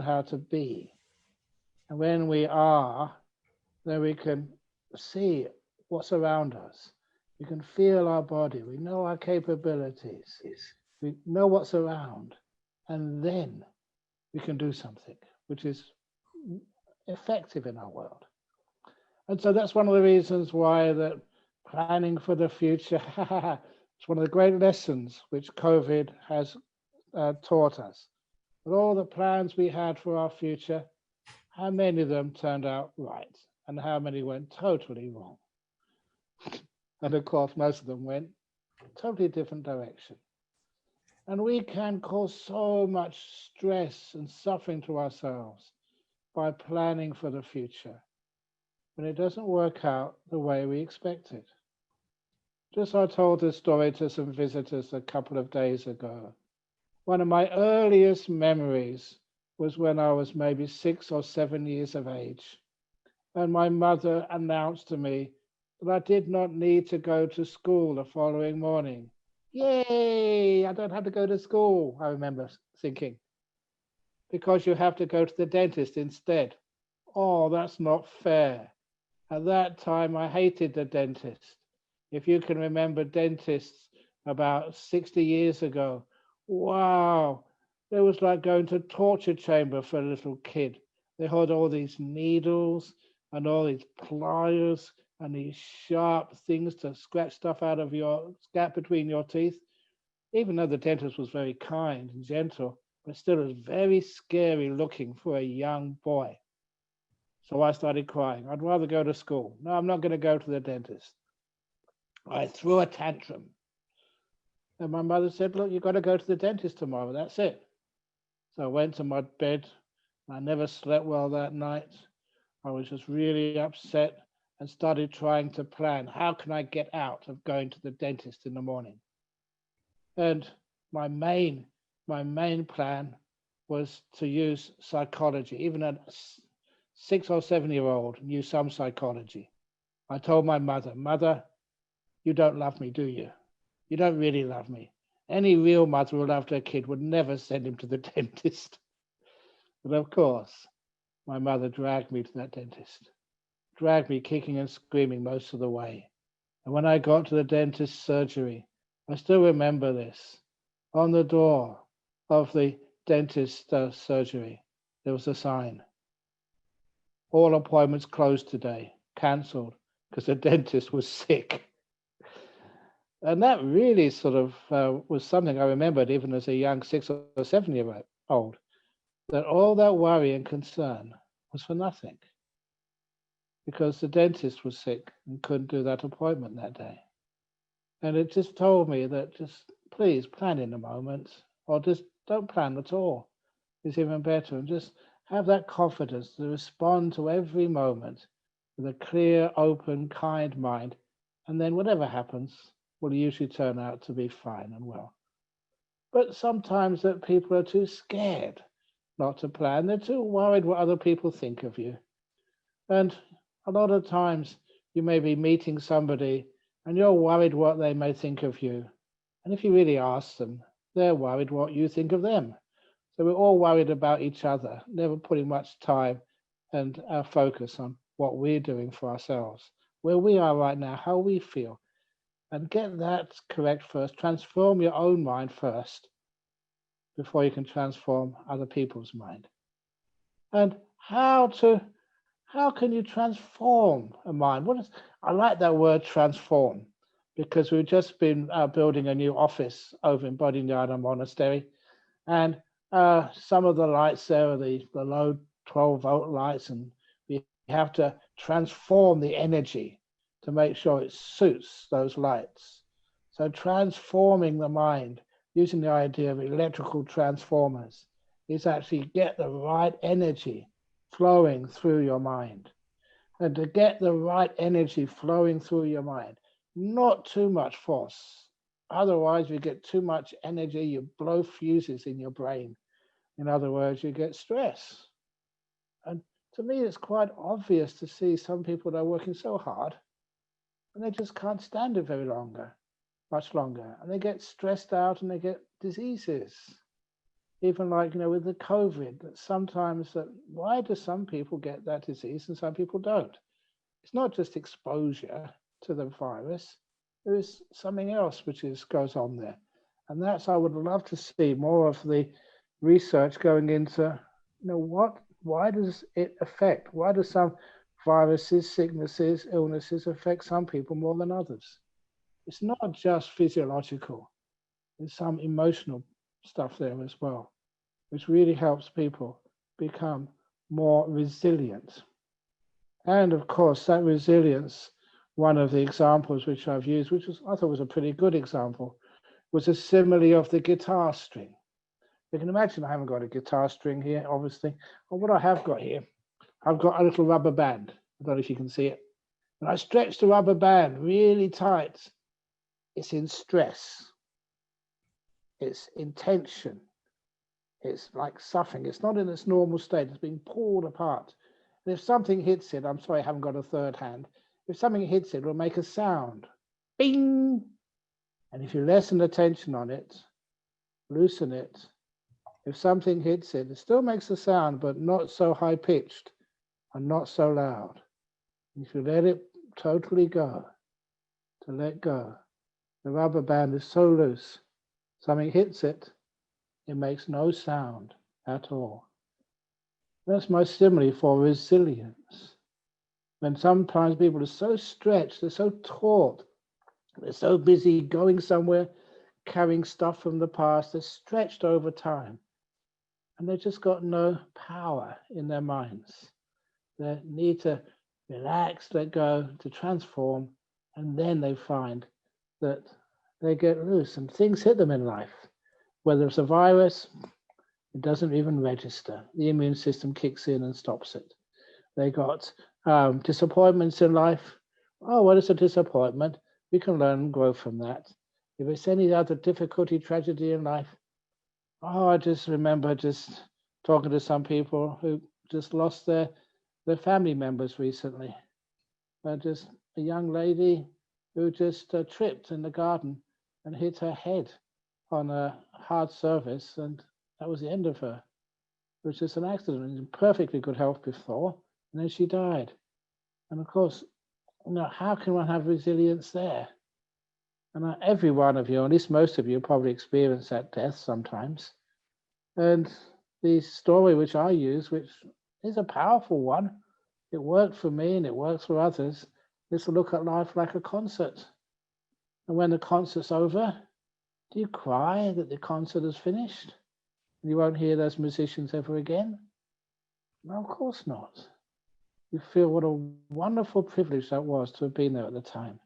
how to be. And when we are, then we can see what's around us. We can feel our body. We know our capabilities. We know what's around. And then we can do something which is effective in our world. And so that's one of the reasons why that planning for the future, it's one of the great lessons which COVID has taught us. But all the plans we had for our future, how many of them turned out right and how many went totally wrong? And of course, most of them went totally different direction. And we can cause so much stress and suffering to ourselves by planning for the future when it doesn't work out the way we expect it. Just I told this story to some visitors a couple of days ago. One of my earliest memories was when I was maybe 6 or 7 years of age. And my mother announced to me that I did not need to go to school the following morning. Yay, I don't have to go to school, I remember thinking, because you have to go to the dentist instead. Oh, that's not fair. At that time, I hated the dentist. If you can remember dentists about 60 years ago, wow, it was like going to a torture chamber for a little kid. They had all these needles and all these pliers and these sharp things to scratch stuff out of your gap between your teeth. Even though the dentist was very kind and gentle, but still it was very scary looking for a young boy. So I started crying. I'd rather go to school. No, I'm not going to go to the dentist. I threw a tantrum. And my mother said, look, you've got to go to the dentist tomorrow. That's it. So I went to my bed. I never slept well that night. I was just really upset and started trying to plan, how can I get out of going to the dentist in the morning? And my main plan was to use psychology. Even a 6 or 7 year old knew some psychology. I told my mother, Mother, you don't love me, do you? You don't really love me. Any real mother who loved her kid would never send him to the dentist. But of course, my mother dragged me to that dentist, dragged me kicking and screaming most of the way. And when I got to the dentist's surgery, I still remember this. On the door of the dentist's surgery, there was a sign. All appointments closed today, cancelled, because the dentist was sick. And that really sort of was something I remembered even as a young 6 or 7 year old, that all that worry and concern was for nothing, because the dentist was sick and couldn't do that appointment that day. And it just told me that just please plan in a moment, or just don't plan at all. It's even better. And just have that confidence to respond to every moment with a clear, open, kind mind. And then whatever happens will usually turn out to be fine and well. But sometimes that people are too scared not to plan. They're too worried what other people think of you. And a lot of times you may be meeting somebody and you're worried what they may think of you. And if you really ask them, they're worried what you think of them. So we're all worried about each other, never putting much time and our focus on what we're doing for ourselves, where we are right now, how we feel. And get that correct first. Transform your own mind first before you can transform other people's mind. And how can you transform a mind? I like that word transform, because we've just been building a new office over in Bodhinyana Monastery. And some of the lights there are the low 12-volt lights, and we have to transform the energy to make sure it suits those lights. So transforming the mind, using the idea of electrical transformers, is actually get the right energy flowing through your mind. And to get the right energy flowing through your mind, not too much force. Otherwise, you get too much energy, you blow fuses in your brain. In other words, you get stress. And to me, it's quite obvious to see some people that are working so hard and they just can't stand it much longer. And they get stressed out and they get diseases. Even like, with the COVID, that sometimes why do some people get that disease and some people don't? It's not just exposure to the virus. There is something else which goes on there. And I would love to see more of the research going into, why does it affect? Why do some viruses, sicknesses, illnesses affect some people more than others? It's not just physiological. There's some emotional stuff there as well, which really helps people become more resilient. And of course, that resilience, one of the examples which I've used, I thought was a pretty good example, was a simile of the guitar string. You can imagine I haven't got a guitar string here, obviously. But what I have got here, I've got a little rubber band. I don't know if you can see it. And I stretch the rubber band really tight. It's in stress. It's in tension. It's like suffering. It's not in its normal state. It's being pulled apart. And if something hits it, I'm sorry, I haven't got a third hand. If something hits it, it'll make a sound. Bing! And if you lessen the tension on it, loosen it, if something hits it, it still makes a sound, but not so high-pitched and not so loud. If you let it totally go, to let go, the rubber band is so loose, something hits it, it makes no sound at all. That's my simile for resilience. When sometimes people are so stretched, they're so taut, they're so busy going somewhere, carrying stuff from the past, they're stretched over time. And they've just got no power in their minds. They need to relax, let go, to transform, and then they find that they get loose and things hit them in life. Whether it's a virus, it doesn't even register. The immune system kicks in and stops it. They got disappointments in life. Oh, what is a disappointment? We can learn and grow from that. If it's any other difficulty, tragedy in life, oh, I just remember just talking to some people who just lost their family members recently. Just a young lady who just tripped in the garden and hit her head on a hard surface, and that was the end of her. It was just an accident, in perfectly good health before, and then she died. And of course, how can one have resilience there? And every one of you, at least most of you, probably experience that death sometimes. And the story which I use, which is a powerful one, it worked for me and it works for others, is to look at life like a concert. And when the concert's over, do you cry that the concert is finished? And you won't hear those musicians ever again? No, of course not. You feel what a wonderful privilege that was to have been there at the time.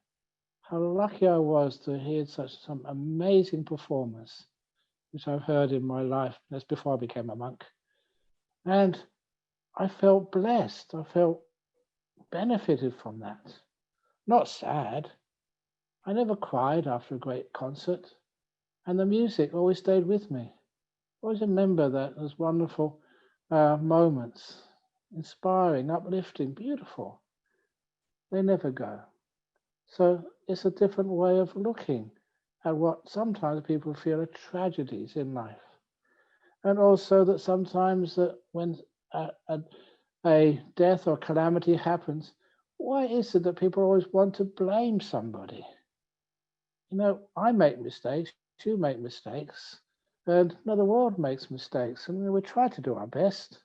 How lucky I was to hear some amazing performers, which I've heard in my life. That's before I became a monk. And I felt blessed. I felt benefited from that. Not sad. I never cried after a great concert. And the music always stayed with me. I always remember that as wonderful moments. Inspiring, uplifting, beautiful. They never go. So it's a different way of looking at what sometimes people feel are tragedies in life. And also that sometimes that when a death or calamity happens, why is it that people always want to blame somebody? I make mistakes, you make mistakes, and the world makes mistakes, and we try to do our best.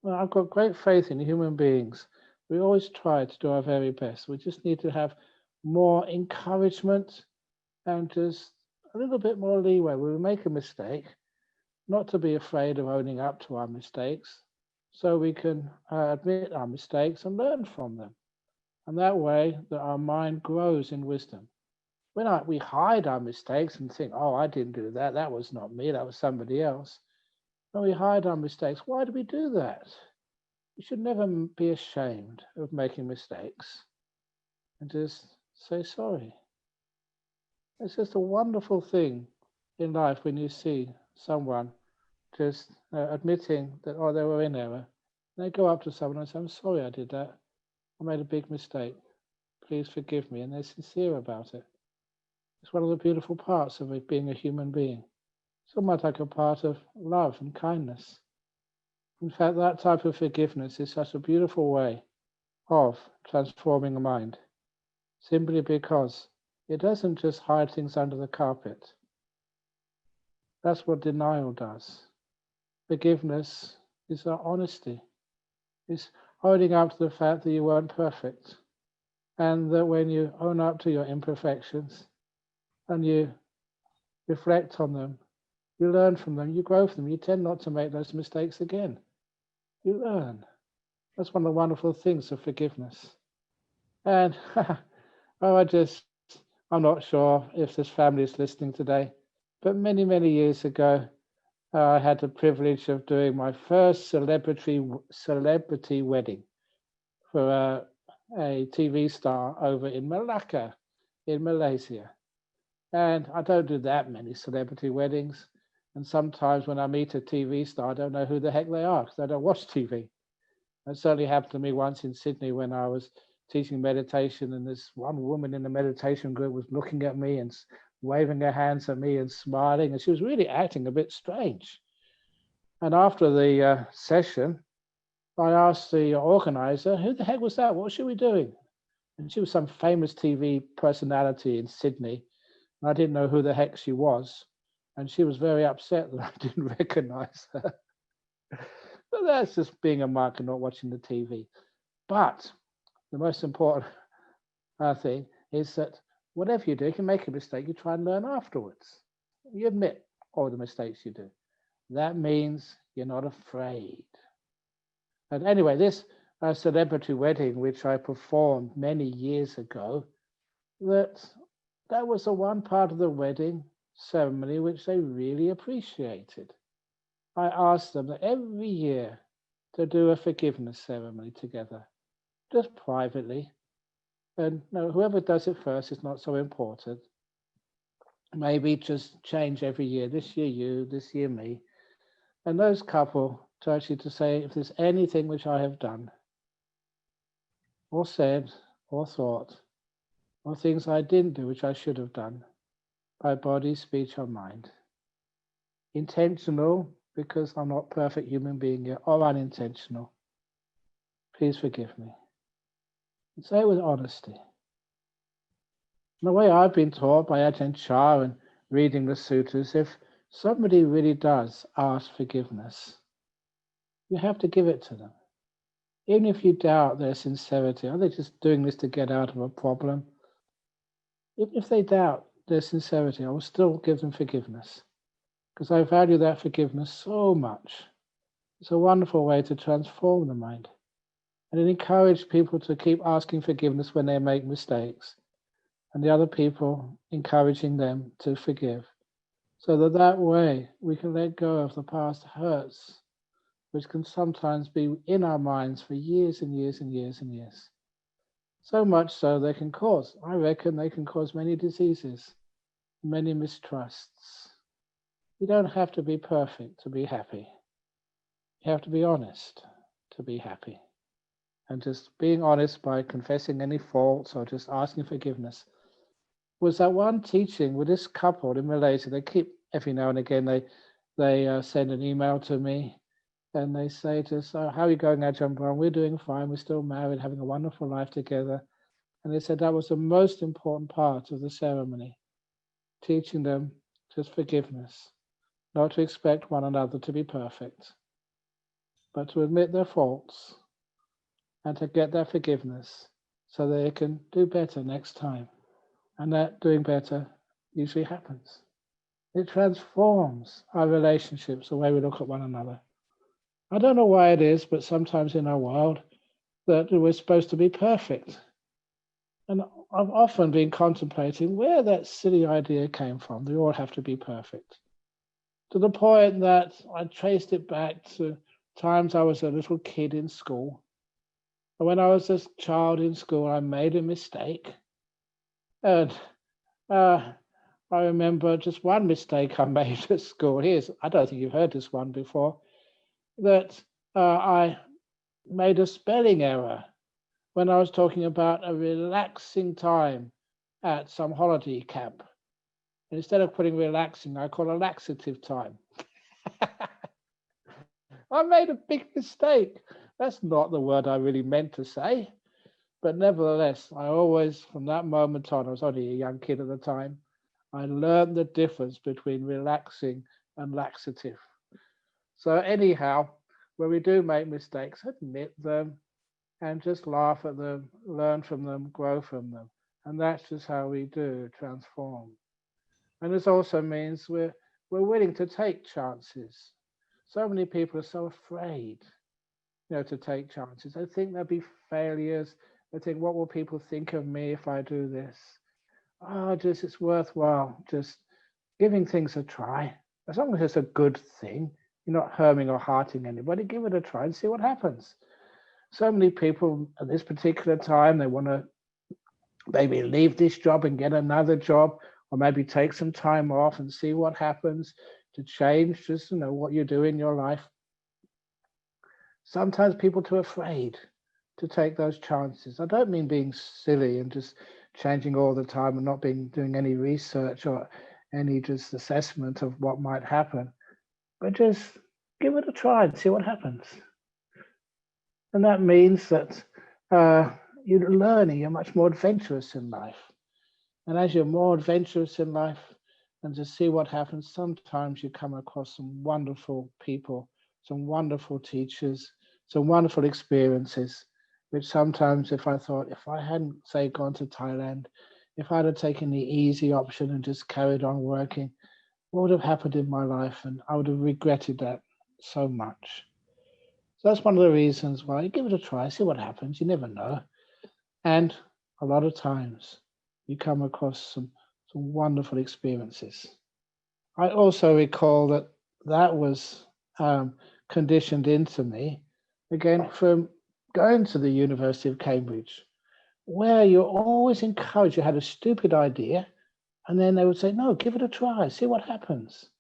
Well, I've got great faith in human beings. We always try to do our very best. We just need to have more encouragement and just a little bit more leeway. When we make a mistake, not to be afraid of owning up to our mistakes, so we can admit our mistakes and learn from them. And that way that our mind grows in wisdom. When we hide our mistakes and think, oh, I didn't do that, that was not me, that was somebody else. When we hide our mistakes, why do we do that? We should never be ashamed of making mistakes and just say sorry. It's just a wonderful thing in life when you see someone just admitting that, oh, they were in error. They go up to someone and say, I'm sorry I did that. I made a big mistake. Please forgive me. And they're sincere about it. It's one of the beautiful parts of it being a human being. It's almost like a part of love and kindness. In fact, that type of forgiveness is such a beautiful way of transforming a mind, simply because it doesn't just hide things under the carpet. That's what denial does. Forgiveness is our honesty. It's holding up to the fact that you weren't perfect, and that when you own up to your imperfections and you reflect on them, you learn from them, you grow from them, you tend not to make those mistakes again. You learn. That's one of the wonderful things of forgiveness. And I'm not sure if this family is listening today, but many, many years ago, I had the privilege of doing my first celebrity wedding for a TV star over in Malacca, in Malaysia. And I don't do that many celebrity weddings. And sometimes when I meet a TV star, I don't know who the heck they are because I don't watch TV. That certainly happened to me once in Sydney when I was teaching meditation, and this one woman in the meditation group was looking at me and waving her hands at me and smiling, and she was really acting a bit strange. And after the session, I asked the organizer, who the heck was that? What should we doing? And she was some famous TV personality in Sydney. And I didn't know who the heck she was. And she was very upset that I didn't recognize her. But that's just being a monk and not watching the TV. But the most important thing is that whatever you do, you can make a mistake, you try and learn afterwards. You admit all the mistakes you do. That means you're not afraid. And anyway, this celebrity wedding, which I performed many years ago, that was the one part of the wedding ceremony which they really appreciated. I asked them every year to do a forgiveness ceremony together, just privately. And whoever does it first is not so important. Maybe just change every year. This year you, this year me. And those couple to say, if there's anything which I have done, or said, or thought, or things I didn't do which I should have done, by body, speech, or mind, intentional, because I'm not a perfect human being yet, or unintentional, please forgive me. And say it with honesty. And the way I've been taught by Ajahn Chah and reading the sutras, if somebody really does ask forgiveness, you have to give it to them. Even if you doubt their sincerity, are they just doing this to get out of a problem? If they doubt their sincerity, I will still give them forgiveness, because I value that forgiveness so much. It's a wonderful way to transform the mind. And it encourages people to keep asking forgiveness when they make mistakes, and the other people encouraging them to forgive, so that way we can let go of the past hurts, which can sometimes be in our minds for years and years and years and years. So much so they can cause, I reckon they can cause many diseases, many mistrusts. You don't have to be perfect to be happy. You have to be honest to be happy. And just being honest by confessing any faults or just asking forgiveness. Was that one teaching with this couple in Malaysia? They keep, every now and again, they send an email to me and they say to us, how are you going, Ajahn Brahm? We're doing fine. We're still married, having a wonderful life together. And they said that was the most important part of the ceremony, teaching them just forgiveness, not to expect one another to be perfect, but to admit their faults and to get their forgiveness so they can do better next time. And that doing better usually happens. It transforms our relationships, the way we look at one another. I don't know why it is, but sometimes in our world that we're supposed to be perfect. And I've often been contemplating where that silly idea came from. We all have to be perfect. To the point that I traced it back to times I was a little kid in school. And when I was a child in school, I made a mistake. And I remember just one mistake I made at school. I don't think you've heard this one before, that I made a spelling error when I was talking about a relaxing time at some holiday camp. And instead of putting relaxing, I call a laxative time. I made a big mistake. That's not the word I really meant to say. But nevertheless, I always, from that moment on, I was only a young kid at the time, I learned the difference between relaxing and laxative. So anyhow, when we do make mistakes, admit them and just laugh at them, learn from them, grow from them. And that's just how we do transform. And this also means we're willing to take chances. So many people are so afraid, to take chances. They think there'll be failures. They think, what will people think of me if I do this? It's worthwhile just giving things a try. As long as it's a good thing, you're not harming or hurting anybody, give it a try and see what happens. So many people at this particular time, they want to maybe leave this job and get another job, or maybe take some time off and see what happens, to change just, what you do in your life. Sometimes people are too afraid to take those chances. I don't mean being silly and just changing all the time and not doing any research or any just assessment of what might happen, but just give it a try and see what happens. And that means that you're learning, you're much more adventurous in life. And as you're more adventurous in life and to see what happens, sometimes you come across some wonderful people, some wonderful teachers, some wonderful experiences, which sometimes if I hadn't, say, gone to Thailand, if I'd have taken the easy option and just carried on working, what would have happened in my life? And I would have regretted that so much. So that's one of the reasons why you give it a try, see what happens. You never know. And a lot of times you come across some wonderful experiences. I also recall that was conditioned into me, again, from going to the University of Cambridge, where you're always encouraged. You had a stupid idea, and then they would say, no, give it a try, see what happens.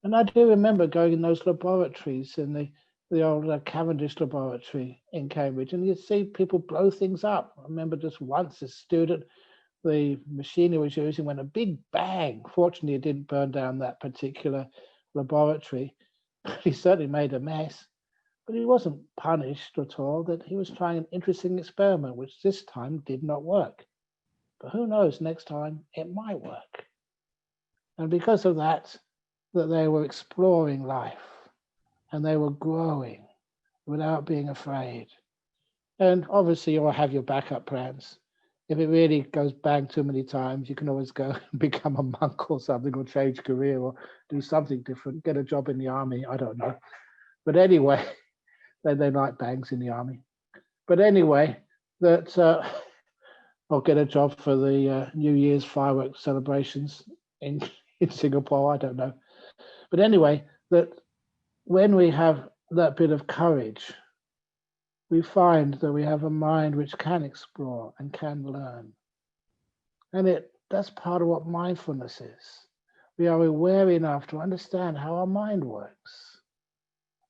And I do remember going in those laboratories in the old Cavendish laboratory in Cambridge, and you'd see people blow things up. I remember just once a student, the machine he was using went a big bang. Fortunately, it didn't burn down that particular laboratory. He certainly made a mess, but he wasn't punished at all. That he was trying an interesting experiment, which this time did not work. But who knows, next time it might work. And because of that they were exploring life and they were growing without being afraid. And obviously you'll have your backup plans. If it really goes bang too many times, you can always go and become a monk or something, or change career, or do something different, get a job in the army, I don't know. But anyway, they like bangs in the army. But anyway, or get a job for the New Year's fireworks celebrations in Singapore, I don't know. But anyway, that when we have that bit of courage, we find that we have a mind which can explore and can learn. And that's part of what mindfulness is. We are aware enough to understand how our mind works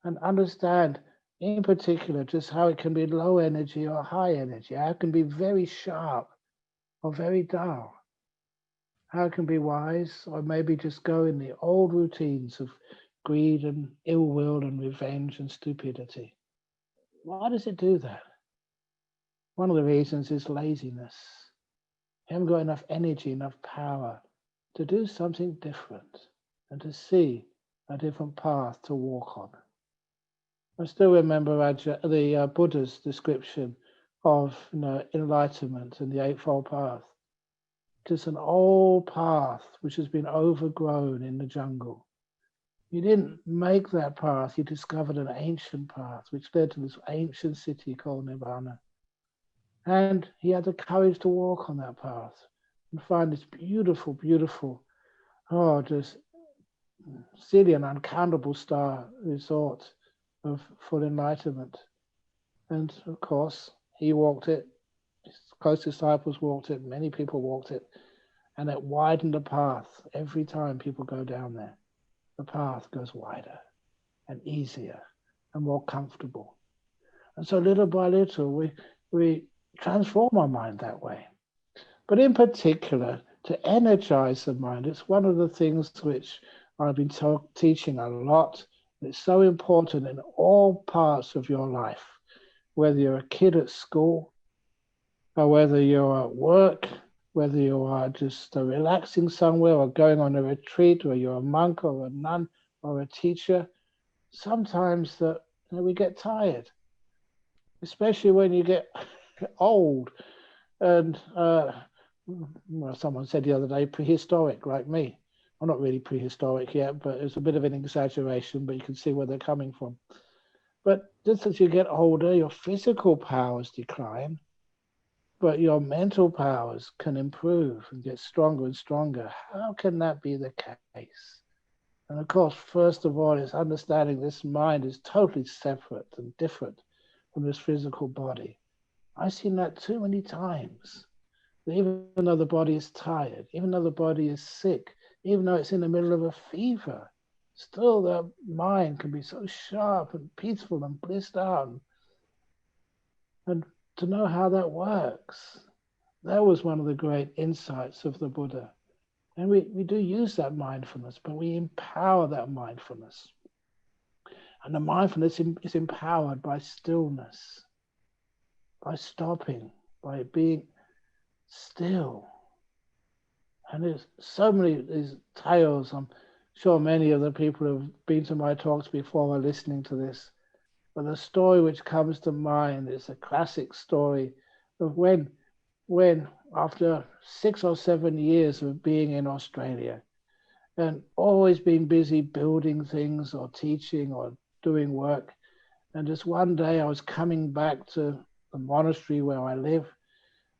and understand in particular just how it can be low energy or high energy, how it can be very sharp or very dull, how it can be wise or maybe just go in the old routines of greed and ill will and revenge and stupidity. Why does it do that? One of the reasons is laziness. You haven't got enough energy, enough power to do something different and to see a different path to walk on. I still remember the Buddha's description of enlightenment and the Eightfold Path. Just an old path which has been overgrown in the jungle. You didn't make that path, you discovered an ancient path which led to this ancient city called Nirvana. And he had the courage to walk on that path and find this beautiful, beautiful, just silly and uncountable star resort of full enlightenment. And of course, he walked it, his close disciples walked it, many people walked it, and it widened the path every time people go down there. The path goes wider and easier and more comfortable. And so little by little, we transform our mind that way. But in particular, to energize the mind. It's one of the things which I've been teaching a lot. It's so important in all parts of your life, whether you're a kid at school, or whether you're at work, whether you are just relaxing somewhere or going on a retreat, or you're a monk or a nun or a teacher. Sometimes we get tired, especially when you get old. And well, someone said the other day, prehistoric, like me. I'm not really prehistoric yet, but it's a bit of an exaggeration, but you can see where they're coming from. But just as you get older, your physical powers decline, but your mental powers can improve and get stronger and stronger. How can that be the case? And of course, first of all, is understanding this mind is totally separate and different from this physical body. I've seen that too many times. Even though the body is tired, even though the body is sick, even though it's in the middle of a fever, still the mind can be so sharp and peaceful and blissed out. And to know how that works, that was one of the great insights of the Buddha. And we do use that mindfulness, but we empower that mindfulness. And the mindfulness is empowered by stillness, by stopping, by being still. And there's so many these tales. I'm sure many of the people who have been to my talks before are listening to this. But the story which comes to mind is a classic story of when after 6 or 7 years of being in Australia and always being busy building things or teaching or doing work, and just one day I was coming back to the monastery where I live,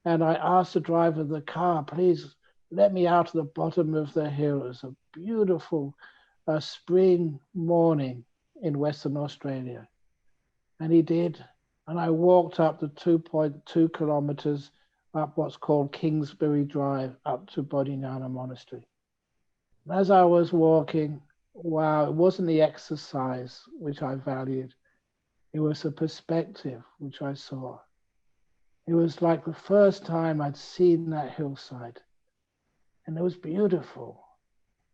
and I asked the driver of the car, please let me out to the bottom of the hill. It was a beautiful spring morning in Western Australia. And he did. And I walked up the 2.2 kilometers up what's called Kingsbury Drive up to Bodhinyana Monastery. And as I was walking, wow, it wasn't the exercise which I valued. It was the perspective which I saw. It was like the first time I'd seen that hillside. And it was beautiful.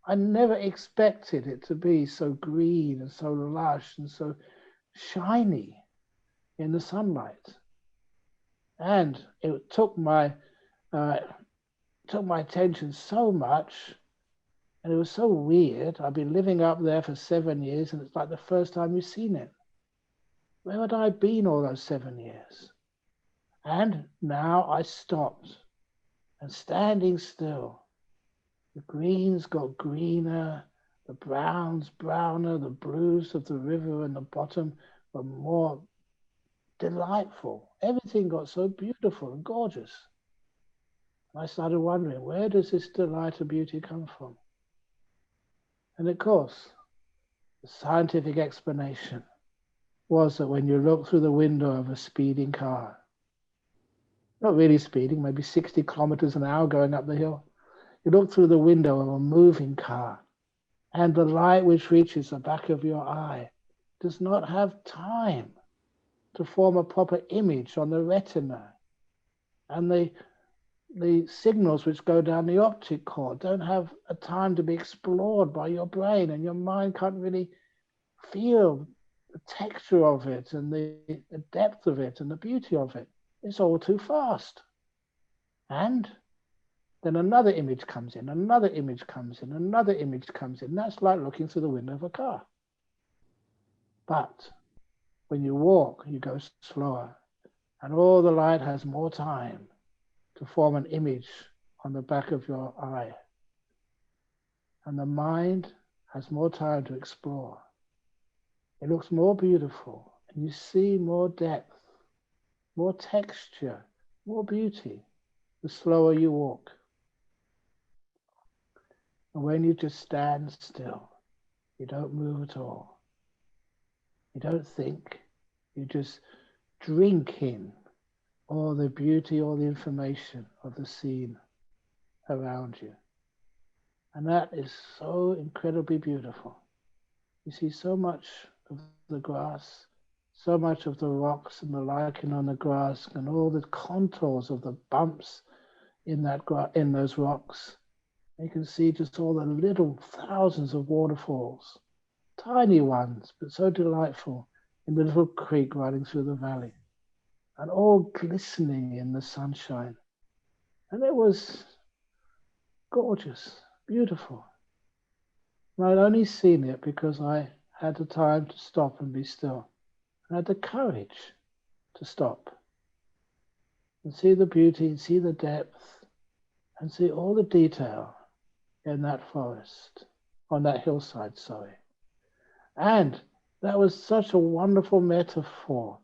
I never expected it to be so green and so lush and so shiny in the sunlight. And it took my attention so much, and it was so weird. I've been living up there for 7 years, and it's like the first time you've seen it. Where had I been all those 7 years? And now I stopped, and standing still, the greens got greener, the browns browner, the blues of the river and the bottom were more delightful. Everything got so beautiful and gorgeous. And I started wondering, where does this delight of beauty come from? And of course, the scientific explanation was that when you look through the window of a speeding car, not really speeding, maybe 60 kilometers an hour going up the hill, you look through the window of a moving car, and the light which reaches the back of your eye does not have time to form a proper image on the retina. And the signals which go down the optic cord don't have a time to be explored by your brain, and your mind can't really feel the texture of it and the depth of it and the beauty of it. It's all too fast. And then another image comes in, another image comes in, another image comes in. That's like looking through the window of a car. But when you walk, you go slower, and all the light has more time to form an image on the back of your eye. And the mind has more time to explore. It looks more beautiful, and you see more depth, more texture, more beauty, the slower you walk. And when you just stand still, you don't move at all. You don't think, you just drink in all the beauty, all the information of the scene around you. And that is so incredibly beautiful. You see so much of the grass, so much of the rocks and the lichen on the grass, and all the contours of the bumps in those rocks. You can see just all the little thousands of waterfalls, tiny ones, but so delightful, in the little creek running through the valley, and all glistening in the sunshine. And it was gorgeous, beautiful. And I'd only seen it because I had the time to stop and be still. I had the courage to stop and see the beauty, see the depth, and see all the detail in that forest, on that hillside, sorry. And that was such a wonderful metaphor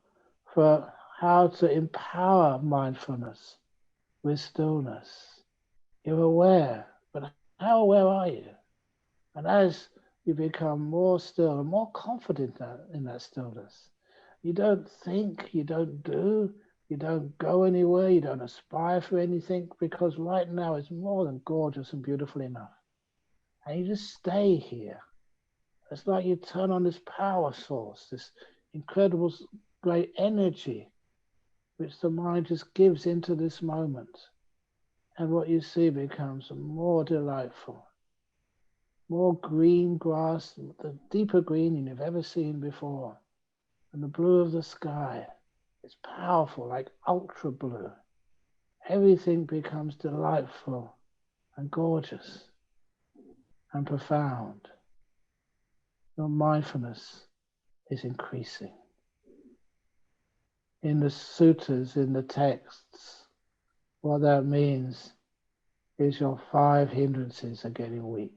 for how to empower mindfulness with stillness. You're aware, but how aware are you? And as you become more still and more confident in that stillness, you don't think, you don't do, you don't go anywhere, you don't aspire for anything, because right now is more than gorgeous and beautiful enough. And you just stay here. It's like you turn on this power source, this incredible great energy, which the mind just gives into this moment. And what you see becomes more delightful, more green grass, the deeper green you've ever seen before. And the blue of the sky is powerful, like ultra blue. Everything becomes delightful and gorgeous and profound. Your mindfulness is increasing. In the sutras, in the texts, what that means is your 5 hindrances are getting weak.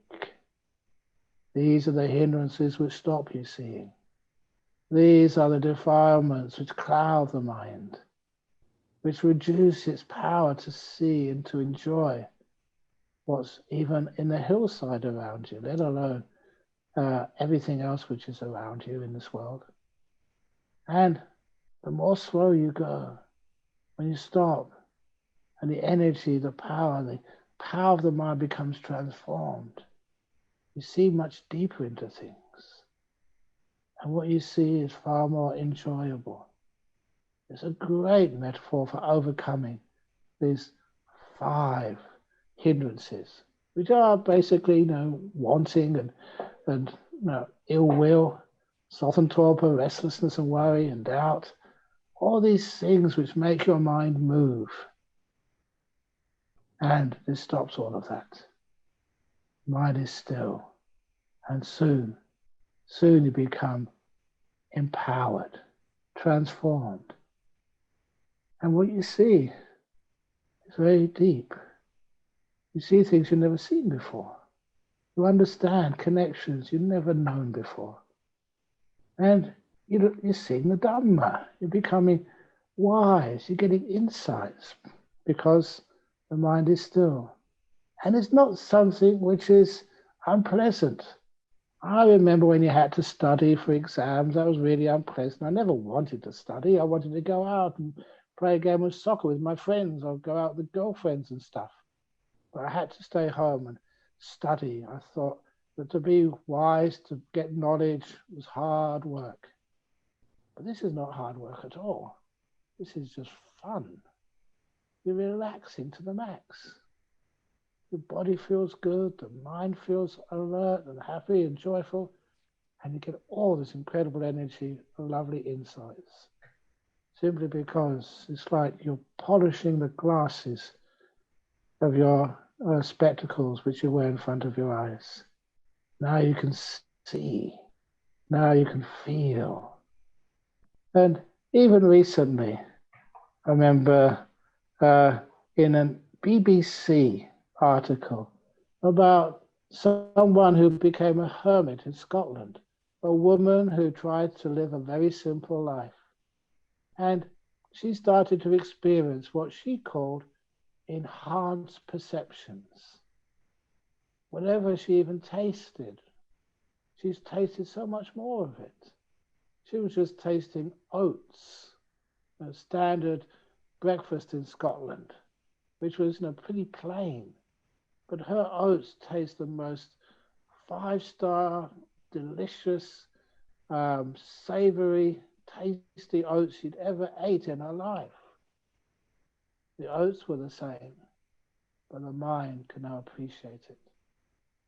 These are the hindrances which stop you seeing. These are the defilements which cloud the mind, which reduce its power to see and to enjoy what's even in the hillside around you, let alone everything else which is around you in this world. And the more slow you go, when you stop, and the energy, the power of the mind becomes transformed, you see much deeper into things. And what you see is far more enjoyable. It's a great metaphor for overcoming these 5 hindrances, which are basically, wanting and ill will, sloth and torpor, restlessness and worry and doubt, all these things which make your mind move. And this stops all of that. Mind is still. And soon you become empowered, transformed. And what you see is very deep. You see things you've never seen before. You understand connections you've never known before. And you're seeing the Dharma. You're becoming wise. You're getting insights because the mind is still. And it's not something which is unpleasant. I remember when you had to study for exams, that was really unpleasant. I never wanted to study. I wanted to go out and play a game of soccer with my friends or go out with girlfriends and stuff. But I had to stay home and study. I thought that to be wise, to get knowledge, was hard work. But this is not hard work at all. This is just fun. You're relaxing to the max. Your body feels good, the mind feels alert and happy and joyful, and you get all this incredible energy and lovely insights. Simply because it's like you're polishing the glasses of your spectacles which you wear in front of your eyes. Now you can see, now you can feel. And even recently, I remember in a BBC article about someone who became a hermit in Scotland, a woman who tried to live a very simple life. And she started to experience what she called enhanced perceptions. Whatever she even tasted, she's tasted so much more of it. She was just tasting oats, a standard breakfast in Scotland, which was pretty plain. But her oats taste the most 5-star, delicious, savory, tasty oats she'd ever ate in her life. The oats were the same, but the mind can now appreciate it.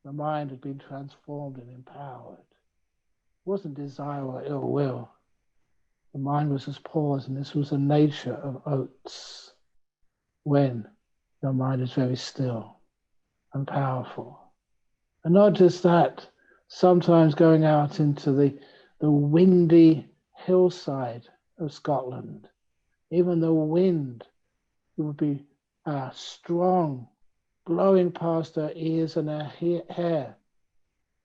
The mind had been transformed and empowered. It wasn't desire or ill will. The mind was as pause, and this was the nature of oats, when your mind is very still and powerful. And not just that, sometimes going out into the windy hillside of Scotland, even the wind would be strong, blowing past her ears and her hair.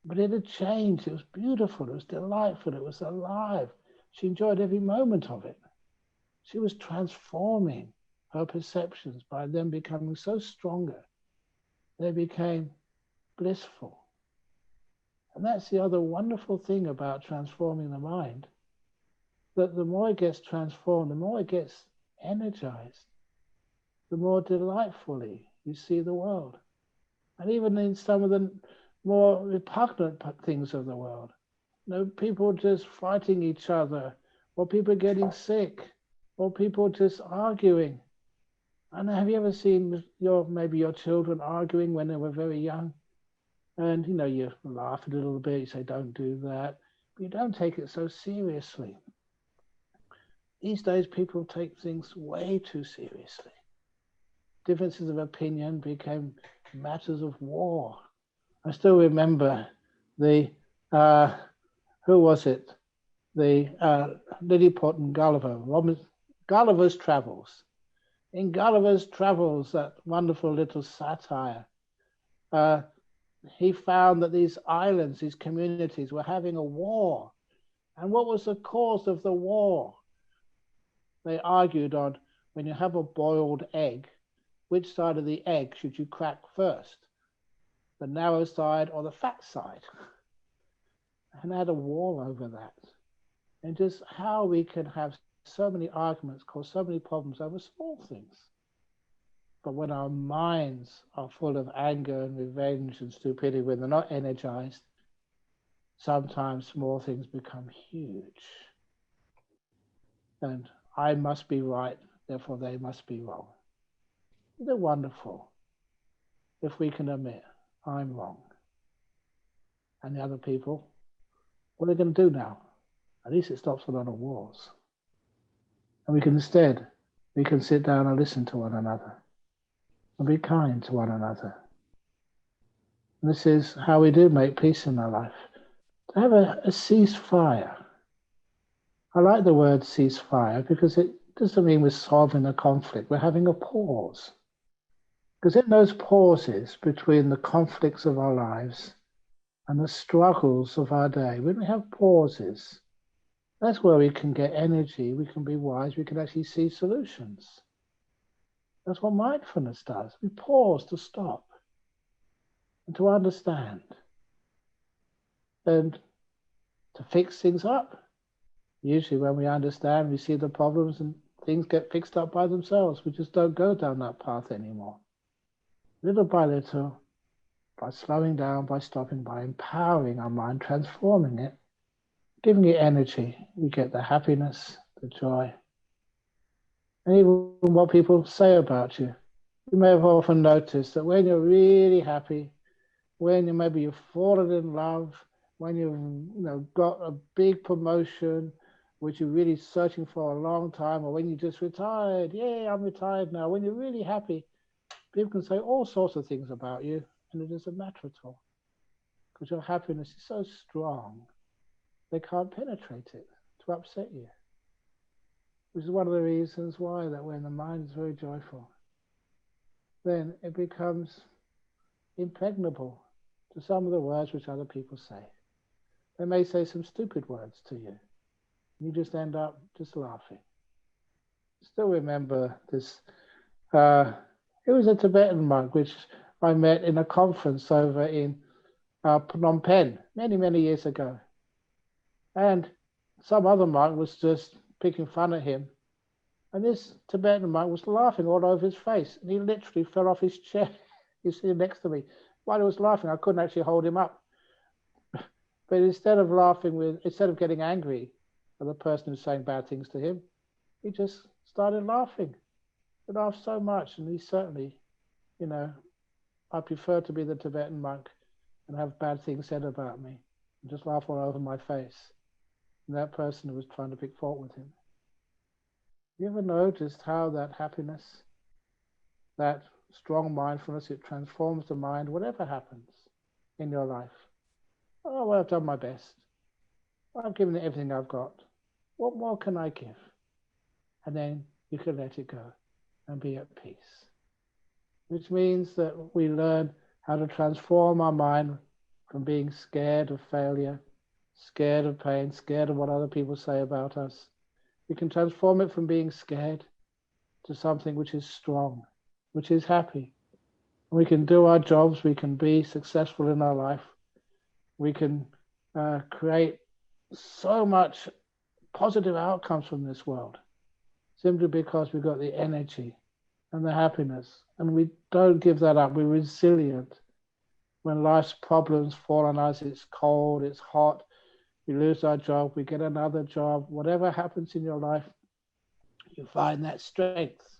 But it had changed. It was beautiful. It was delightful. It was alive. She enjoyed every moment of it. She was transforming her perceptions by them becoming so stronger. They became blissful. And that's the other wonderful thing about transforming the mind, that the more it gets transformed, the more it gets energized, the more delightfully you see the world. And even in some of the more repugnant things of the world, people just fighting each other, or people getting sick, or people just arguing. And have you ever seen maybe your children arguing when they were very young? And you laugh a little bit, you say, don't do that, but you don't take it so seriously. These days, people take things way too seriously. Differences of opinion became matters of war. I still remember who was it? The Lilliput and Gulliver, Gulliver's Travels. In Gulliver's Travels, that wonderful little satire, he found that these islands, these communities were having a war. And what was the cause of the war? They argued on, when you have a boiled egg, which side of the egg should you crack first? The narrow side or the fat side? And they had a war over that. And just how we can have so many arguments, cause so many problems over small things. But when our minds are full of anger and revenge and stupidity, when they're not energized, sometimes small things become huge. And I must be right, therefore they must be wrong. Isn't it wonderful if we can admit, I'm wrong? And the other people, what are they going to do now? At least it stops a lot of wars. And we can sit down and listen to one another and be kind to one another. And this is how we do make peace in our life. To have a ceasefire. I like the word ceasefire because it doesn't mean we're solving a conflict. We're having a pause. Because in those pauses between the conflicts of our lives and the struggles of our day, when we have pauses, that's where we can get energy, we can be wise, we can actually see solutions. That's what mindfulness does. We pause to stop and to understand and to fix things up. Usually when we understand, we see the problems and things get fixed up by themselves. We just don't go down that path anymore. Little by little, by slowing down, by stopping, by empowering our mind, transforming it, giving it energy, we get the happiness, the joy, and even what people say about you. You may have often noticed that when you're really happy, when you've fallen in love, when you've got a big promotion, which you're really searching for a long time, or when you just retired, yay, I'm retired now. When you're really happy, people can say all sorts of things about you, and it doesn't matter at all, because your happiness is so strong, they can't penetrate it to upset you. Which is one of the reasons why that when the mind is very joyful, then it becomes impregnable to some of the words which other people say. They may say some stupid words to you. You just end up just laughing. Still remember this. It was a Tibetan monk which I met in a conference over in Phnom Penh many, many years ago. And some other monk was just picking fun at him. And this Tibetan monk was laughing all over his face. And he literally fell off his chair. He's sitting next to me. While he was laughing, I couldn't actually hold him up. But instead of getting angry at the person who's saying bad things to him, he just started laughing. He laughed so much, and he certainly you know, I prefer to be the Tibetan monk and have bad things said about me and just laugh all over my face. And that person who was trying to pick fault with him. You ever noticed how that happiness, that strong mindfulness, it transforms the mind, whatever happens in your life? Oh, well, I've done my best. I've given it everything I've got. What more can I give? And then you can let it go and be at peace. Which means that we learn how to transform our mind from being scared of failure, scared of pain, scared of what other people say about us. We can transform it from being scared to something which is strong, which is happy. We can do our jobs, we can be successful in our life, we can create so much positive outcomes from this world, simply because we've got the energy and the happiness, and we don't give that up. We're resilient. When life's problems fall on us, it's cold, it's hot, we lose our job, we get another job, whatever happens in your life, you find that strength.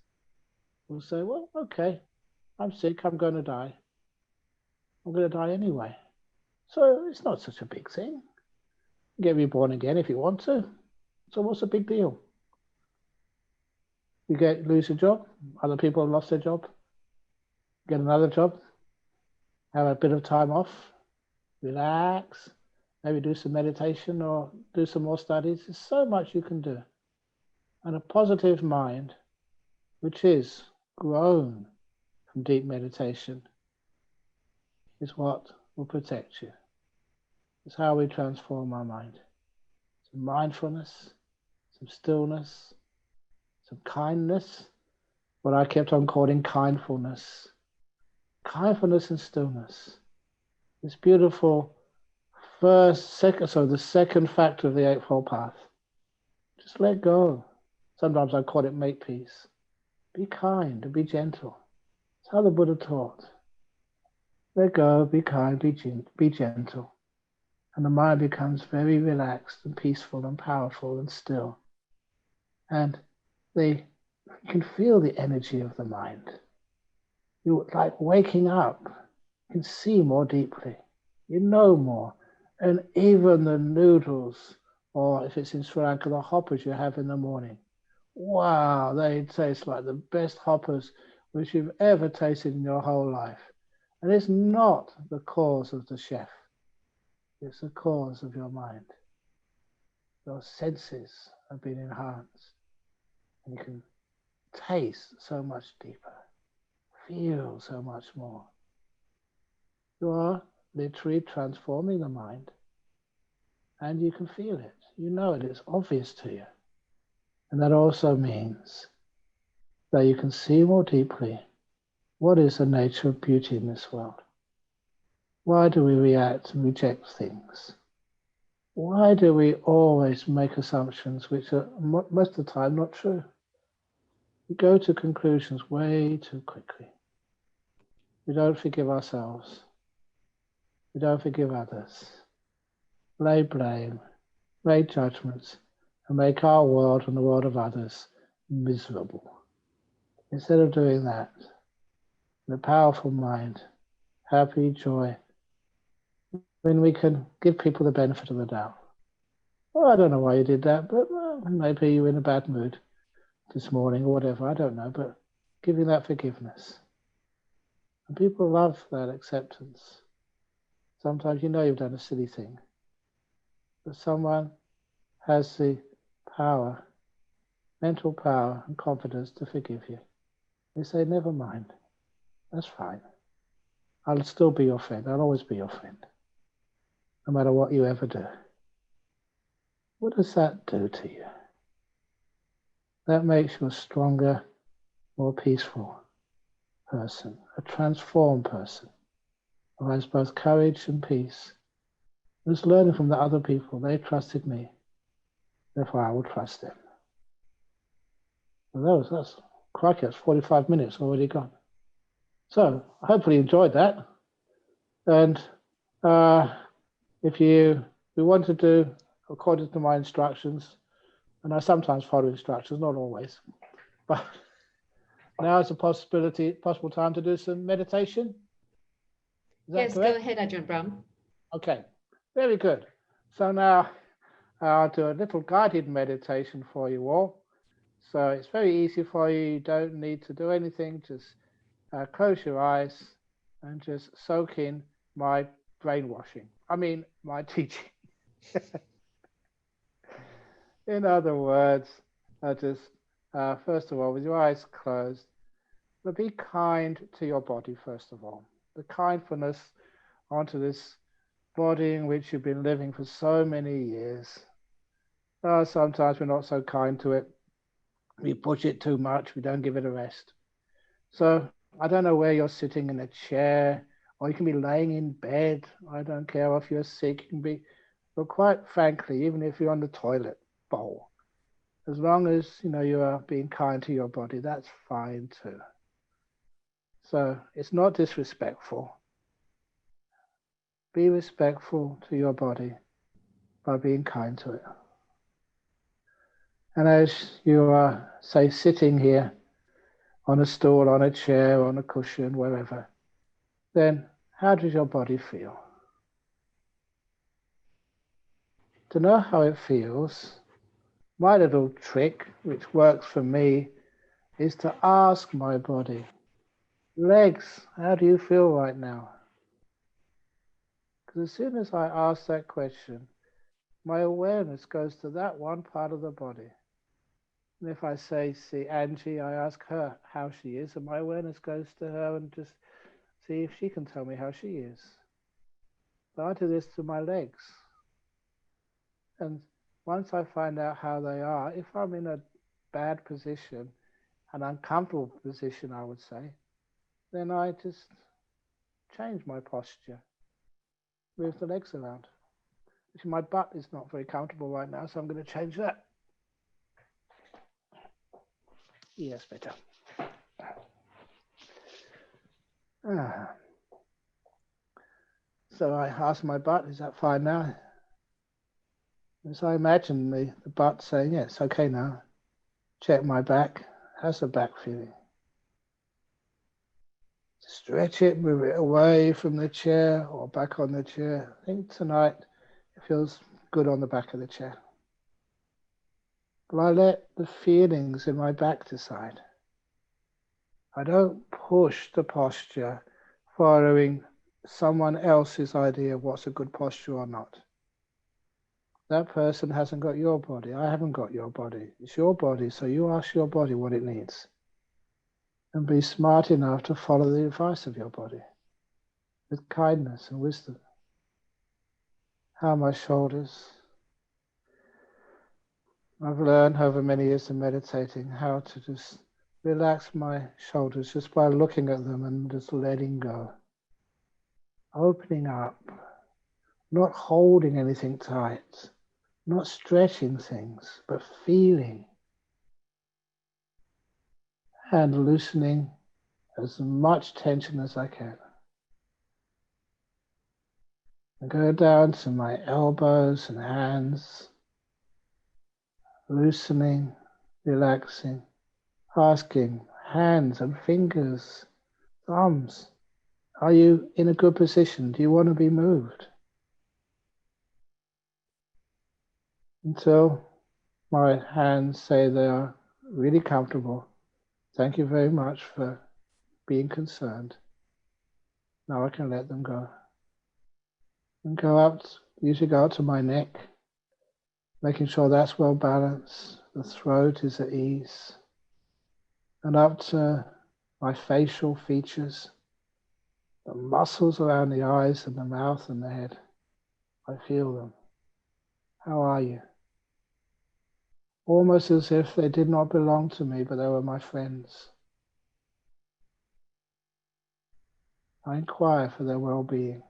We'll say, well, okay, I'm sick, I'm going to die. I'm going to die anyway. So it's not such a big thing. You get reborn again if you want to. So what's the big deal? You lose your job, other people have lost their job, get another job, have a bit of time off, relax, maybe do some meditation or do some more studies. There's so much you can do. And a positive mind, which is grown from deep meditation, is what will protect you. It's how we transform our mind. Some mindfulness, some stillness, some kindness, what I kept on calling kindfulness. Kindfulness and stillness. This beautiful the second factor of the Eightfold Path. Just let go. Sometimes I call it make peace. Be kind and be gentle. It's how the Buddha taught. Let go, be kind, be gentle. And the mind becomes very relaxed and peaceful and powerful and still. And you can feel the energy of the mind. You're like waking up. You can see more deeply. You know more. And even the noodles, or if it's in Sri Lanka, the hoppers you have in the morning. Wow, they taste like the best hoppers which you've ever tasted in your whole life. And it's not the cause of the chef. It's the cause of your mind. Your senses have been enhanced. And you can taste so much deeper, feel so much more. You are literally transforming the mind, and you can feel it. You know it. It's obvious to you. And that also means that you can see more deeply what is the nature of beauty in this world. Why do we react and reject things? Why do we always make assumptions which are most of the time not true? We go to conclusions way too quickly. We don't forgive ourselves. We don't forgive others. Lay blame, make judgments, and make our world and the world of others miserable. Instead of doing that, in a powerful mind, happy, joy, when we can give people the benefit of the doubt. Well, I don't know why you did that, but maybe you were in a bad mood this morning or whatever, I don't know, but giving that forgiveness. And people love that acceptance. Sometimes you know you've done a silly thing, but someone has the power, mental power and confidence to forgive you. They say, never mind, that's fine. I'll still be your friend. I'll always be your friend, no matter what you ever do. What does that do to you? That makes you a stronger, more peaceful person, a transformed person who has both courage and peace. Just learning from the other people. They trusted me, therefore I will trust them. Well, that's 45 minutes already gone. So hopefully you enjoyed that. And if we want to do according to my instructions, and I sometimes follow instructions, not always, but Now is a possible time to do some meditation. Is that Yes, correct? go ahead, Ajahn Brahm. Okay, very good. So now I'll do a little guided meditation for you all. So it's very easy for you. You don't need to do anything. Just close your eyes and just soak in my brainwashing. I mean, my teaching. In other words, just first of all, with your eyes closed, but be kind to your body, first of all. The kindfulness onto this body in which you've been living for so many years. Sometimes we're not so kind to it. We push it too much. We don't give it a rest. So I don't know where you're sitting, in a chair, or you can be laying in bed. I don't care if you're sick. You can be, but quite frankly, even if you're on the toilet bowl, as long as you are being kind to your body, that's fine too. So it's not disrespectful. Be respectful to your body by being kind to it. And as you are, say, sitting here on a stool, on a chair, on a cushion, wherever, then how does your body feel? To know how it feels, my little trick, which works for me, is to ask my body, legs, how do you feel right now? Because as soon as I ask that question, my awareness goes to that one part of the body. And if I say, see Angie, I ask her how she is, and my awareness goes to her and just see if she can tell me how she is. So I do this to my legs. And once I find out how they are, if I'm in a bad position, an uncomfortable position, I would say, then I just change my posture, move the legs around. Actually, my butt is not very comfortable right now, so I'm going to change that. Yes, better. So I ask my butt, is that fine now? And so I imagine the butt saying, yeah, it's okay now. Check my back. How's the back feeling? Stretch it, move it away from the chair or back on the chair. I think tonight it feels good on the back of the chair. But I let the feelings in my back decide. I don't push the posture following someone else's idea of what's a good posture or not. That person hasn't got your body. I haven't got your body. It's your body, so you ask your body what it needs. And be smart enough to follow the advice of your body with kindness and wisdom. How are my shoulders? I've learned over many years of meditating how to just relax my shoulders just by looking at them and just letting go. Opening up, not holding anything tight, not stretching things, but feeling and loosening as much tension as I can. I go down to my elbows and hands, loosening, relaxing, asking hands and fingers, thumbs, are you in a good position? Do you want to be moved? Until my hands say they are really comfortable. Thank you very much for being concerned. Now I can let them go. And go up, usually go up to my neck, making sure that's well balanced. The throat is at ease. And up to my facial features, the muscles around the eyes and the mouth and the head. I feel them. How are you? Almost as if they did not belong to me, but they were my friends. I inquire for their well-being,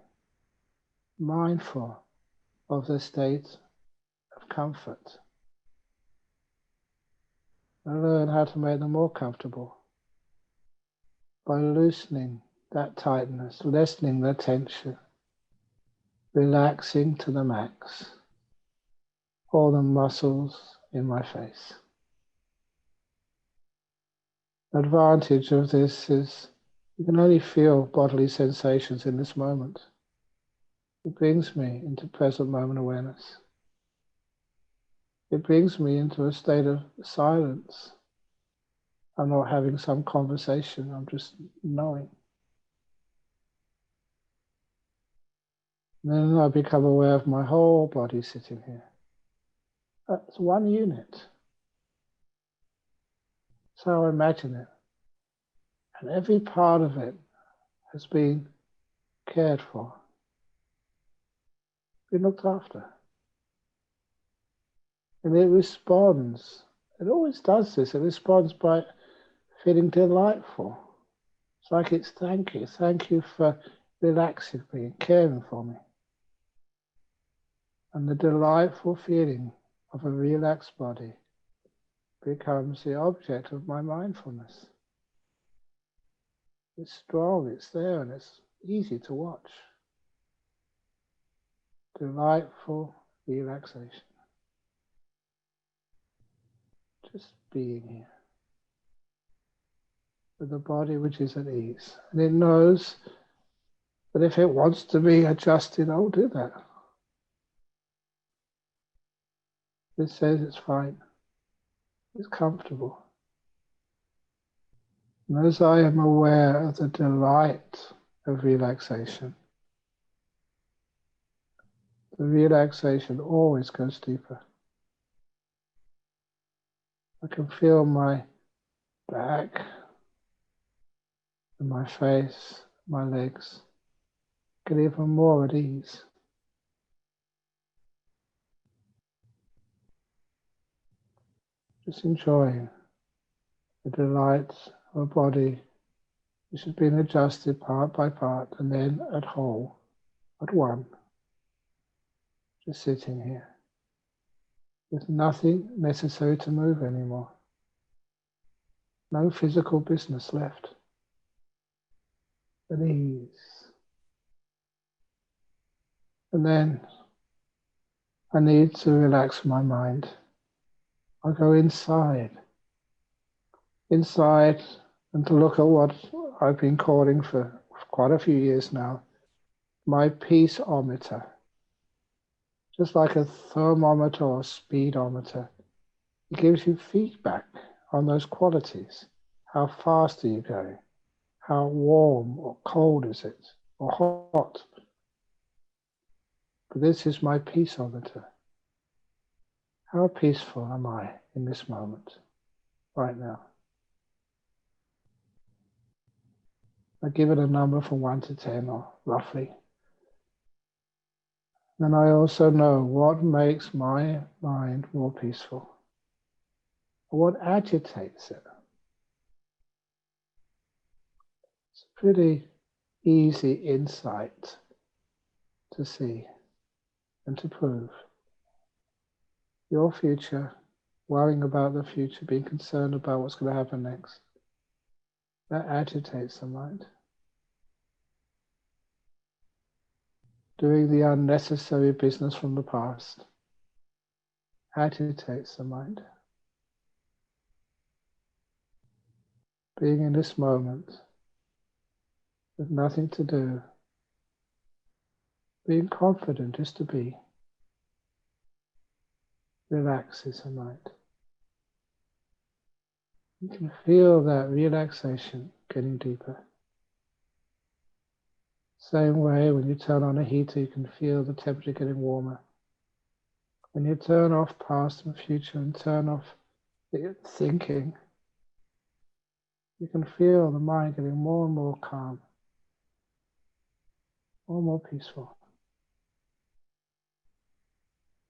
mindful of their state of comfort. I learn how to make them more comfortable by loosening that tightness, lessening the tension, relaxing to the max all the muscles in my face. advantage of this is you can only feel bodily sensations in this moment. It brings me into present moment awareness. It brings me into a state of silence. I'm not having some conversation, I'm just knowing. And then I become aware of my whole body sitting here. That's one unit. That's how I imagine it. And every part of it has been cared for, been looked after. And it responds. It always does this. It responds by feeling delightful. It's like it's thank you. Thank you for relaxing me and caring for me. And the delightful feeling of a relaxed body becomes the object of my mindfulness. It's strong, it's there, and it's easy to watch. Delightful relaxation. Just being here. With a body which is at ease. And it knows that if it wants to be adjusted, I'll do that. It says it's fine. It's comfortable. And as I am aware of the delight of relaxation, the relaxation always goes deeper. I can feel my back and my face, my legs get even more at ease. Just enjoying the delight of a body which has been adjusted part by part and then at whole, at one. Just sitting here with nothing necessary to move anymore. No physical business left. At ease. And then I need to relax my mind. I go inside and to look at what I've been calling for quite a few years now, my peaceometer. Just like a thermometer or speedometer, it gives you feedback on those qualities. How fast are you going? How warm or cold is it? Or hot? But this is my peaceometer. How peaceful am I in this moment, right now? I give it a number from 1 to 10, or roughly. Then I also know what makes my mind more peaceful, or what agitates it. It's a pretty easy insight to see and to prove. Your future, worrying about the future, being concerned about what's going to happen next, that agitates the mind. Doing the unnecessary business from the past agitates the mind. Being in this moment with nothing to do, being confident is to be, relaxes the mind. You can feel that relaxation getting deeper. Same way, when you turn on a heater, you can feel the temperature getting warmer. When you turn off past and future and turn off the thinking, you can feel the mind getting more and more calm, more and more peaceful.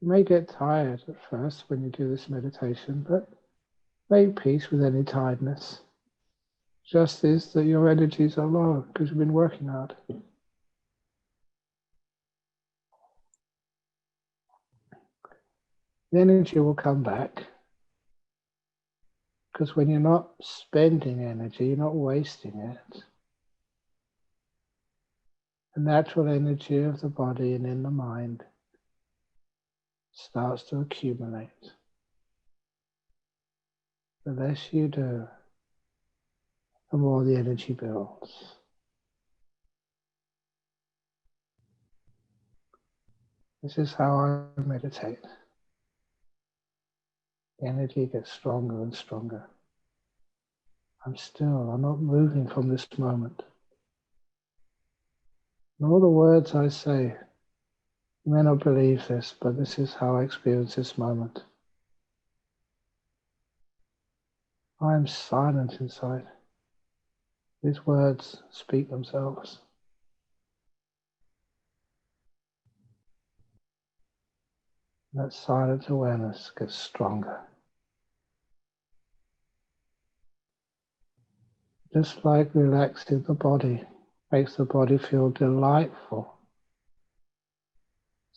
You may get tired at first when you do this meditation, but make peace with any tiredness. Just is that your energies are low because you've been working hard. The energy will come back, because when you're not spending energy, you're not wasting it. The natural energy of the body and in the mind starts to accumulate. The less you do, the more the energy builds. This is how I meditate. The energy gets stronger and stronger. I'm still, I'm not moving from this moment. And all the words I say, you may not believe this, but this is how I experience this moment. I am silent inside. These words speak themselves. That silent awareness gets stronger. Just like relaxing the body makes the body feel delightful.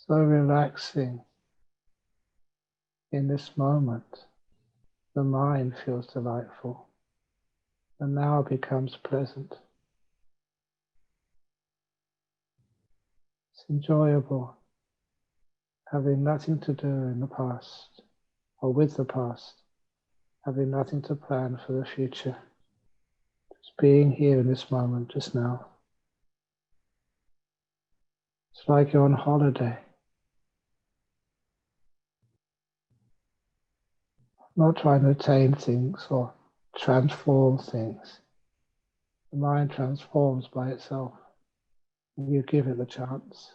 So relaxing in this moment, the mind feels delightful and now becomes pleasant. It's enjoyable, having nothing to do in the past or with the past, having nothing to plan for the future. Just being here in this moment, just now. It's like you're on holiday. Not trying to attain things or transform things. The mind transforms by itself. And you give it the chance.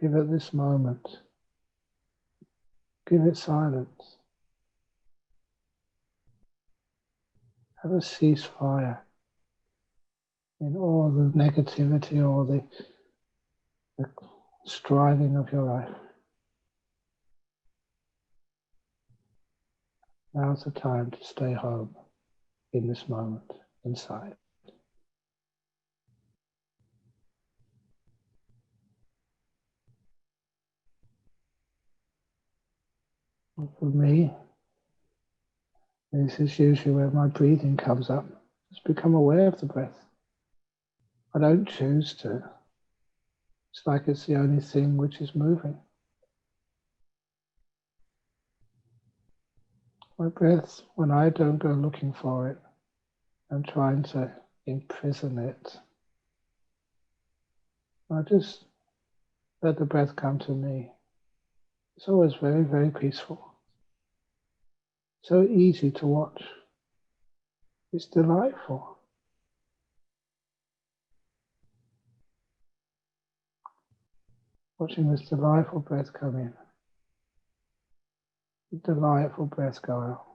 Give it this moment. Give it silence. Have a ceasefire in all the negativity or the striving of your life. Now's the time to stay home in this moment, inside. And for me, this is usually where my breathing comes up. Just become aware of the breath. I don't choose to. It's like it's the only thing which is moving. My breath, when I don't go looking for it and trying to imprison it, I just let the breath come to me. It's always very, very peaceful. So easy to watch. It's delightful. Watching this delightful breath come in. The delightful breath go out.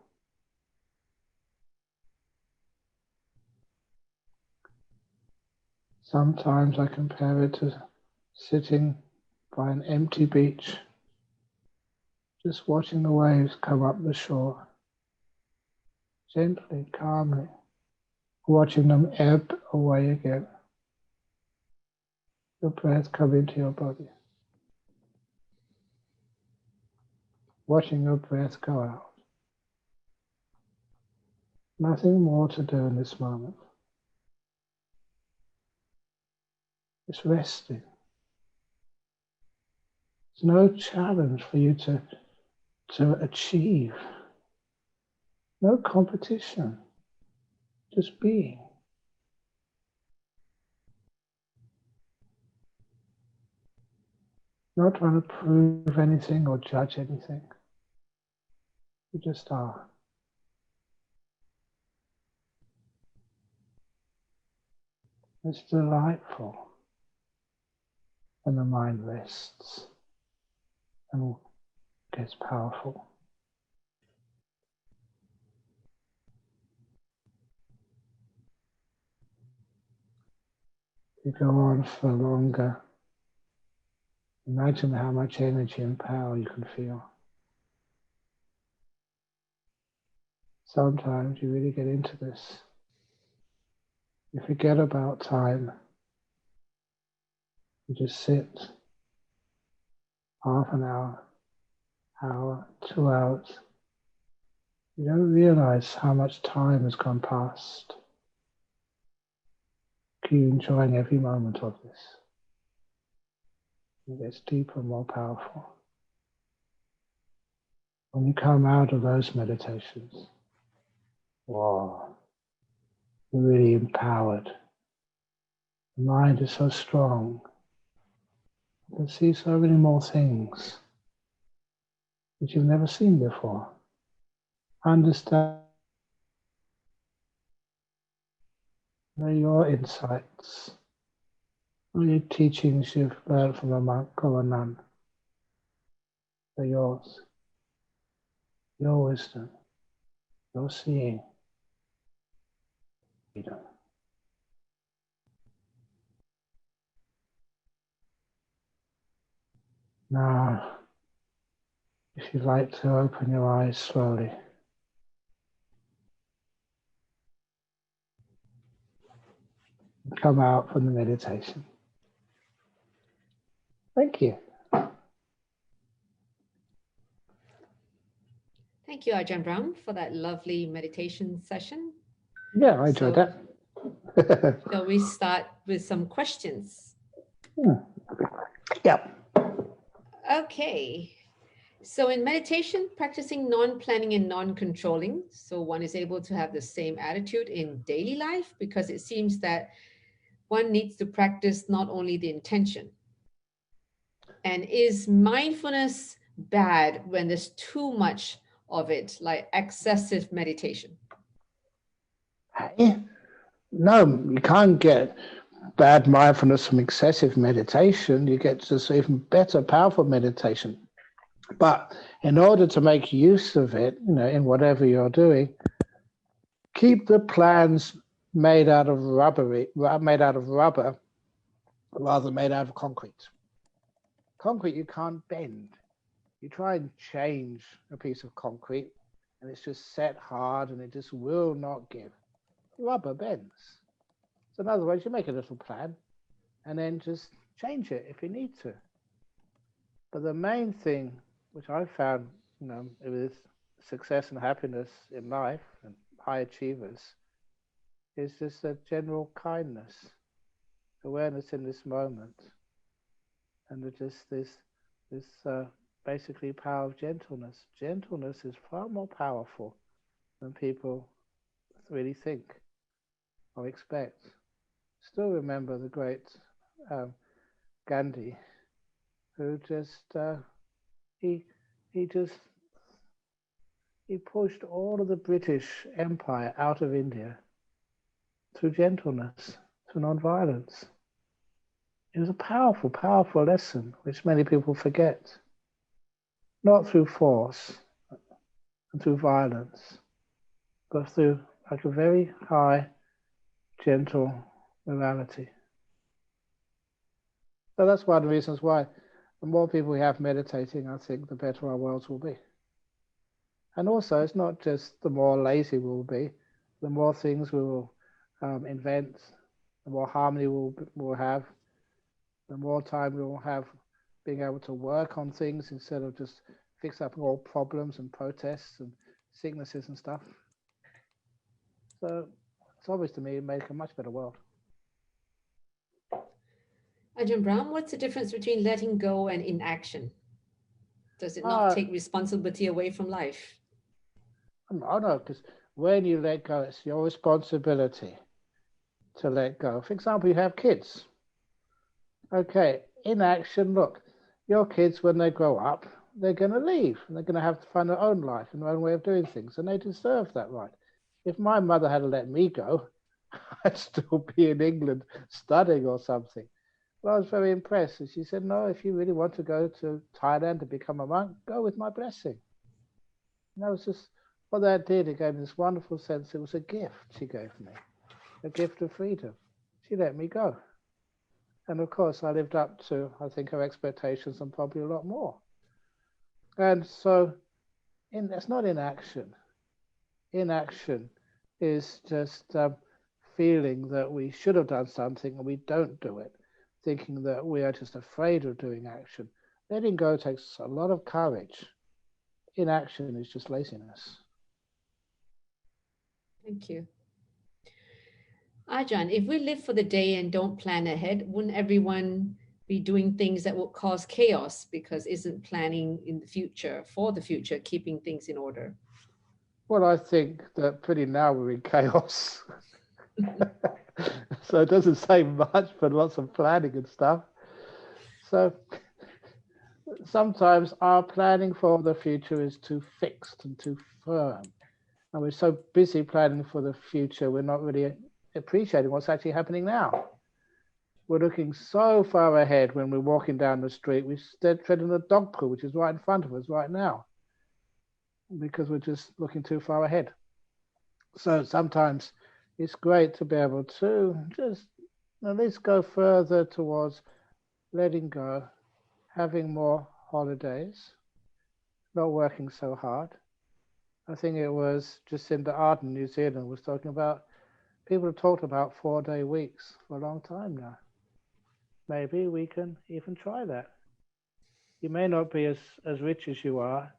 Sometimes I compare it to sitting by an empty beach, just watching the waves come up the shore, gently, calmly, watching them ebb away again. Your breath come into your body. Watching your breath go out. Nothing more to do in this moment. It's resting. There's no challenge for you to achieve. No competition. Just being. Not trying to prove anything or judge anything. You just are. It's delightful when the mind rests and gets powerful. You go on for longer. Imagine how much energy and power you can feel. Sometimes you really get into this. You forget about time. You just sit half an hour, 2 hours. You don't realize how much time has gone past. Keep enjoying every moment of this. It gets deeper and more powerful. When you come out of those meditations, wow, You're really empowered. The mind is so strong. You can see so many more things that you've never seen before. Understand your insights, all your teachings you've learned from a monk or a nun. They're yours. Your wisdom, your seeing. Freedom. Now, if you'd like to open your eyes slowly. Come out from the meditation. Thank you. Thank you, Ajahn Brahm, for that lovely meditation session. Yeah, I enjoyed that. Shall we start with some questions? Yeah. Okay. So in meditation, practicing non-planning and non-controlling, so one is able to have the same attitude in daily life, because it seems that one needs to practice not only the intention. And is mindfulness bad when there's too much of it, like excessive meditation? No, you can't get bad mindfulness from excessive meditation. You get just even better, powerful meditation. But in order to make use of it, in whatever you're doing, keep the plans made out of rubber rather than made out of concrete. Concrete you can't bend. You try and change a piece of concrete and it's just set hard and it just will not give. Rubber bends. So in other words, you make a little plan and then just change it if you need to. But the main thing, which I found, with success and happiness in life and high achievers, is just a general kindness, awareness in this moment, and just this basically power of gentleness. Gentleness is far more powerful than people really think or expect. Still remember the great Gandhi, who just he pushed all of the British Empire out of India through gentleness, through non-violence. It was a powerful, powerful lesson which many people forget. Not through force and through violence, but through like a very high, gentle morality. So that's one of the reasons why the more people we have meditating, I think the better our worlds will be. And also, it's not just the more lazy we'll be, the more things we will invent, the more harmony we'll have, the more time we'll have being able to work on things instead of just fix up all problems and protests and sicknesses and stuff. So it's obvious to me it make a much better world. Ajahn Brahm, what's the difference between letting go and inaction? Does it not take responsibility away from life? Oh no, because when you let go, it's your responsibility to let go. For example, you have kids. Okay, inaction, look, your kids, when they grow up, they're going to leave and they're going to have to find their own life and their own way of doing things, and they deserve that right. If my mother had let me go, I'd still be in England studying or something. Well, I was very impressed. And she said, no, if you really want to go to Thailand to become a monk, go with my blessing. And that was just what that did. It gave me this wonderful sense. It was a gift she gave me, a gift of freedom. She let me go. And of course, I lived up to, I think, her expectations and probably a lot more. And so that's not inaction. Inaction is just feeling that we should have done something and we don't do it, thinking that we are just afraid of doing action. Letting go takes a lot of courage. Inaction is just laziness. Thank you. Ajahn, if we live for the day and don't plan ahead, wouldn't everyone be doing things that would cause chaos, because isn't planning in the future, for the future, keeping things in order? Well, I think that pretty now we're in chaos. So it doesn't say much, but lots of planning and stuff. So sometimes our planning for the future is too fixed and too firm. And we're so busy planning for the future, we're not really appreciating what's actually happening now. We're looking so far ahead when we're walking down the street, we tread in a dog poo, which is right in front of us right now, because we're just looking too far ahead. So sometimes it's great to be able to just at least go further towards letting go, having more holidays, not working so hard. I think it was Jacinda Ardern, New Zealand, was talking about, people have talked about 4-day weeks for a long time now. Maybe we can even try that. You may not be as rich as you are,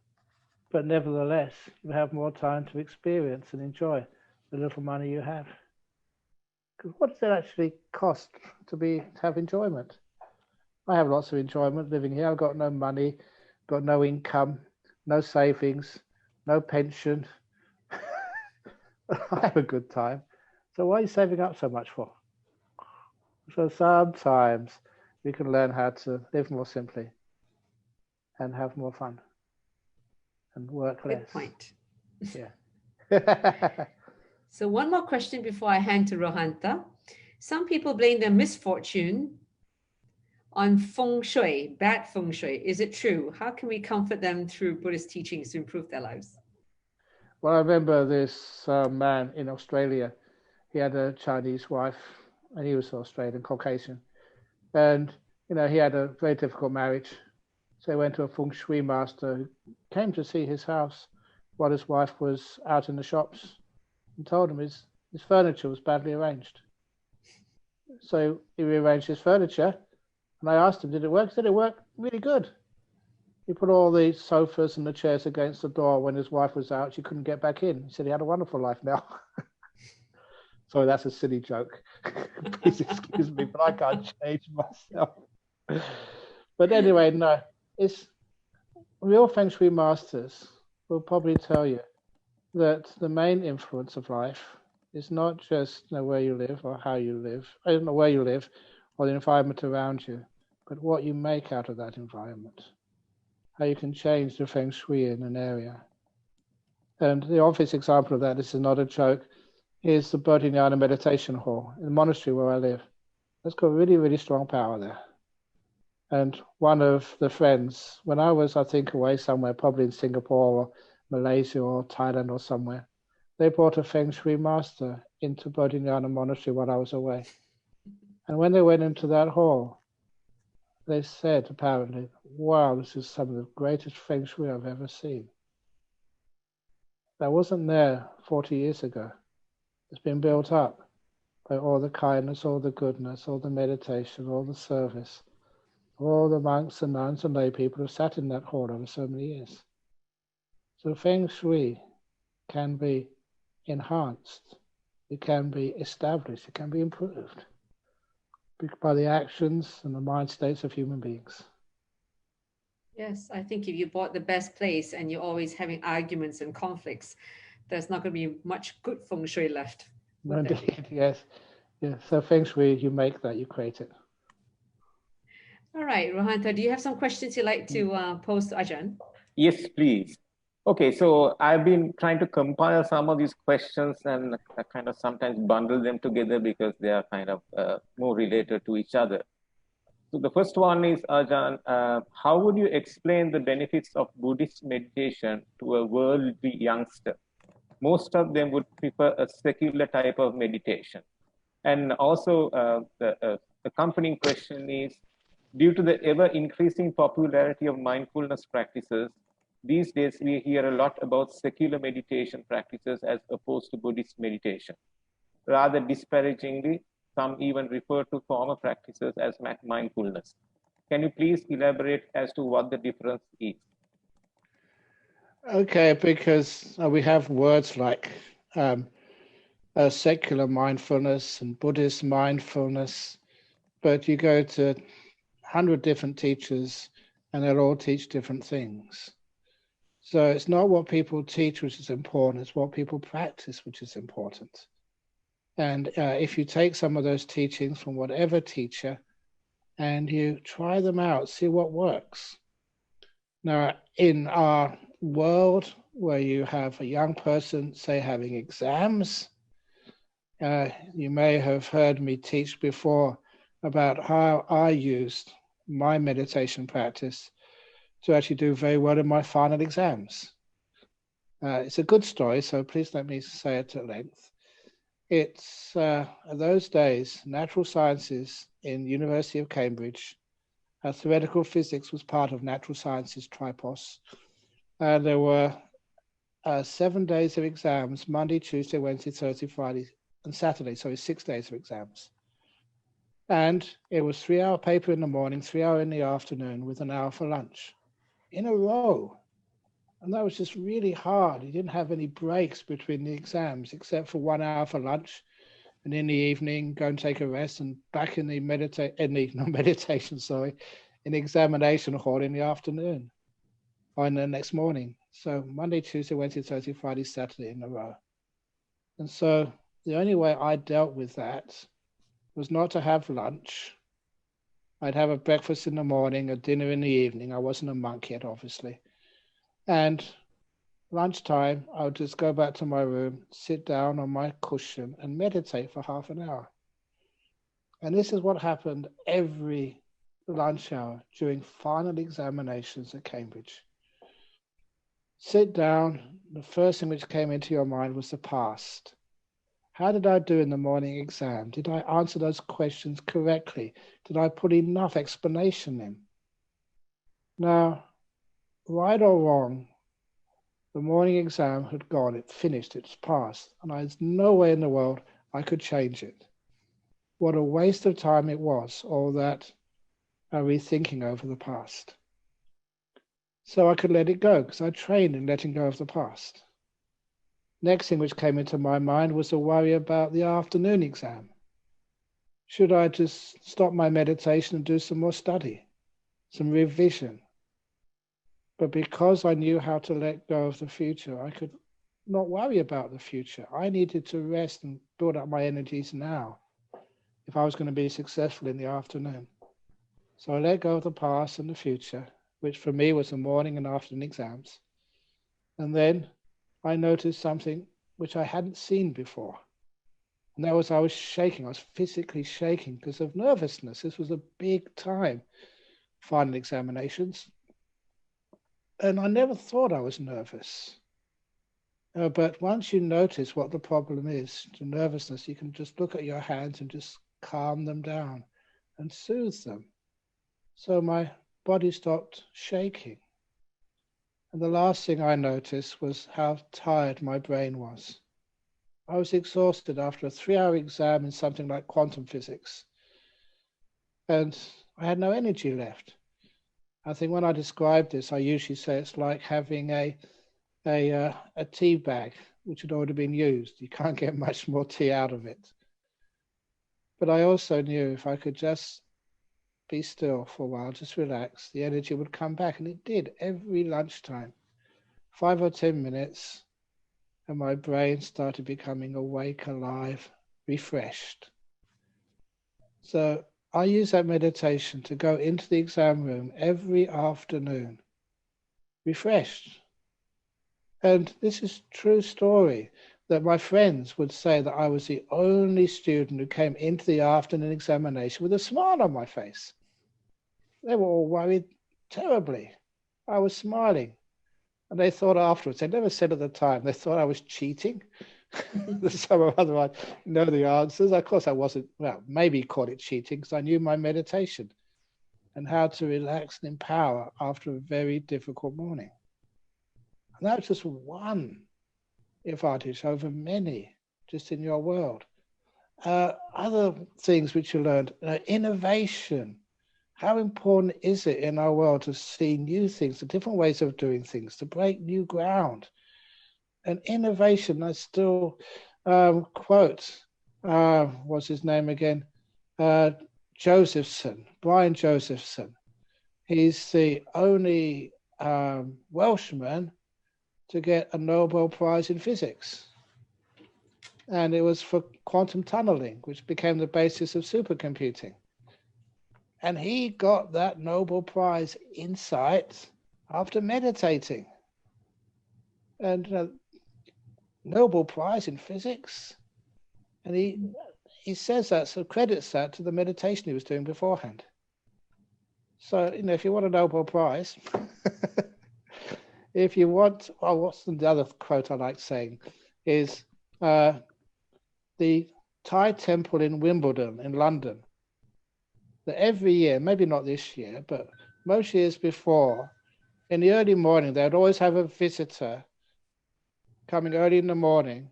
but nevertheless, you have more time to experience and enjoy the little money you have. Because what does it actually cost to have enjoyment? I have lots of enjoyment living here. I've got no money, got no income, no savings, no pension. I have a good time. So why are you saving up so much for? So sometimes we can learn how to live more simply and have more fun and work less. Good point. Yeah. So one more question before I hand to Rohantha. Some people blame their misfortune on feng shui, bad feng shui. Is it true? How can we comfort them through Buddhist teachings to improve their lives? Well, I remember this man in Australia. He had a Chinese wife, and he was Australian, Caucasian. And, he had a very difficult marriage. So he went to a feng shui master who came to see his house while his wife was out in the shops, and told him his furniture was badly arranged. So he rearranged his furniture, and I asked him, did it work? He said it worked really good. He put all the sofas and the chairs against the door. When his wife was out, she couldn't get back in. He said he had a wonderful life now. Sorry, that's a silly joke. Please excuse me, but I can't change myself. But anyway, no, it's real Feng Shui masters will probably tell you that the main influence of life is not just where you live or how you live, I don't know where you live or the environment around you, but what you make out of that environment, how you can change the Feng Shui in an area. And the obvious example of that, this is not a joke, is the Bodhinyana meditation hall in the monastery where I live. That's got really, really strong power there. And one of the friends, when I was, I think, away somewhere, probably in Singapore or Malaysia or Thailand or somewhere, they brought a Feng Shui master into Bodhinyana monastery while I was away. And when they went into that hall, they said, apparently, wow, this is some of the greatest Feng Shui I've ever seen. That wasn't there 40 years ago. It's been built up by all the kindness, all the goodness, all the meditation, all the service, all the monks and nuns and lay people who sat in that hall over so many years. So Feng Shui can be enhanced, it can be established, it can be improved by the actions and the mind states of human beings. Yes, I think if you bought the best place and you're always having arguments and conflicts, there's not going to be much good feng shui left. No, indeed, yes. Yeah. So Feng Shui, you make that, you create it. All right, Rohantha, do you have some questions you'd like to pose to Ajahn? Yes, please. Okay, so I've been trying to compile some of these questions and kind of sometimes bundle them together because they are kind of more related to each other. So the first one is, Ajahn, how would you explain the benefits of Buddhist meditation to a worldly youngster? Most of them would prefer a secular type of meditation. And also the accompanying question is, due to the ever-increasing popularity of mindfulness practices, these days we hear a lot about secular meditation practices as opposed to Buddhist meditation. Rather disparagingly, some even refer to former practices as mindfulness. Can you please elaborate as to what the difference is? Okay, because we have words like secular mindfulness and Buddhist mindfulness, but you go to 100 different teachers and they'll all teach different things. So it's not what people teach which is important, it's what people practice which is important. And if you take some of those teachings from whatever teacher and you try them out, see what works. Now, in our world where you have a young person, say, having exams, you may have heard me teach before about how I used my meditation practice to actually do very well in my final exams. It's a good story, so please let me say it at length. It's those days, natural sciences in University of Cambridge, theoretical physics was part of natural sciences tripos. There were 7 days of exams, Monday, Tuesday, Wednesday, Thursday, Friday, and Saturday, so it's 6 days of exams. And it was 3-hour paper in the morning, 3-hour in the afternoon with an hour for lunch in a row. And that was just really hard. You didn't have any breaks between the exams except for 1 hour for lunch. And in the evening, go and take a rest and back in the in the examination hall in the afternoon or in the next morning. So Monday, Tuesday, Wednesday, Thursday, Friday, Saturday in a row. And so the only way I dealt with that was not to have lunch. I'd have a breakfast in the morning, a dinner in the evening. I wasn't a monk yet, obviously. And lunchtime, I would just go back to my room, sit down on my cushion and meditate for half an hour. And this is what happened every lunch hour during final examinations at Cambridge. Sit down, the first thing which came into your mind was the past. How did I do in the morning exam? Did I answer those questions correctly? Did I put enough explanation in? Now, right or wrong, the morning exam had gone, it finished, it's passed, and there's no way in the world I could change it. What a waste of time it was, all that rethinking over the past. So I could let it go, because I trained in letting go of the past. Next thing which came into my mind was a worry about the afternoon exam. Should I just stop my meditation and do some more study, some revision? But because I knew how to let go of the future, I could not worry about the future. I needed to rest and build up my energies now if I was going to be successful in the afternoon. So I let go of the past and the future, which for me was the morning and afternoon exams. And then I noticed something which I hadn't seen before. And that was I was shaking. I was physically shaking because of nervousness. This was a big time, final examinations. And I never thought I was nervous. But once you notice what the problem is, the nervousness, you can just look at your hands and just calm them down and soothe them. So my body stopped shaking. And the last thing I noticed was how tired my brain was. I was exhausted after a 3-hour exam in something like quantum physics. And I had no energy left. I think when I describe this, I usually say it's like having a tea bag which had already been used. You can't get much more tea out of it. But I also knew if I could just be still for a while, just relax, the energy would come back. And it did every lunchtime, 5 or 10 minutes, and my brain started becoming awake, alive, refreshed. So I use that meditation to go into the exam room every afternoon, refreshed. And this is a true story that my friends would say that I was the only student who came into the afternoon examination with a smile on my face. They were all worried terribly. I was smiling. And they thought afterwards, they never said at the time, they thought I was cheating. Somehow or other I know the answers. Of course I wasn't, well, maybe call it cheating because I knew my meditation and how to relax and empower after a very difficult morning. And that's just one advantage over many just in your world. Other things which you learned, innovation. How important is it in our world to see new things, the different ways of doing things, to break new ground? And innovation, I still quote, what's his name again? Josephson, Brian Josephson. He's the only Welshman to get a Nobel Prize in physics. And it was for quantum tunneling, which became the basis of supercomputing. And he got that Nobel Prize insight after meditating. And Nobel Prize in physics. And he says that, so credits that to the meditation he was doing beforehand. So, if you want a Nobel Prize, if you want, well, what's the other quote I like saying is the Thai temple in Wimbledon in London, that every year, maybe not this year, but most years before, in the early morning, they'd always have a visitor coming early in the morning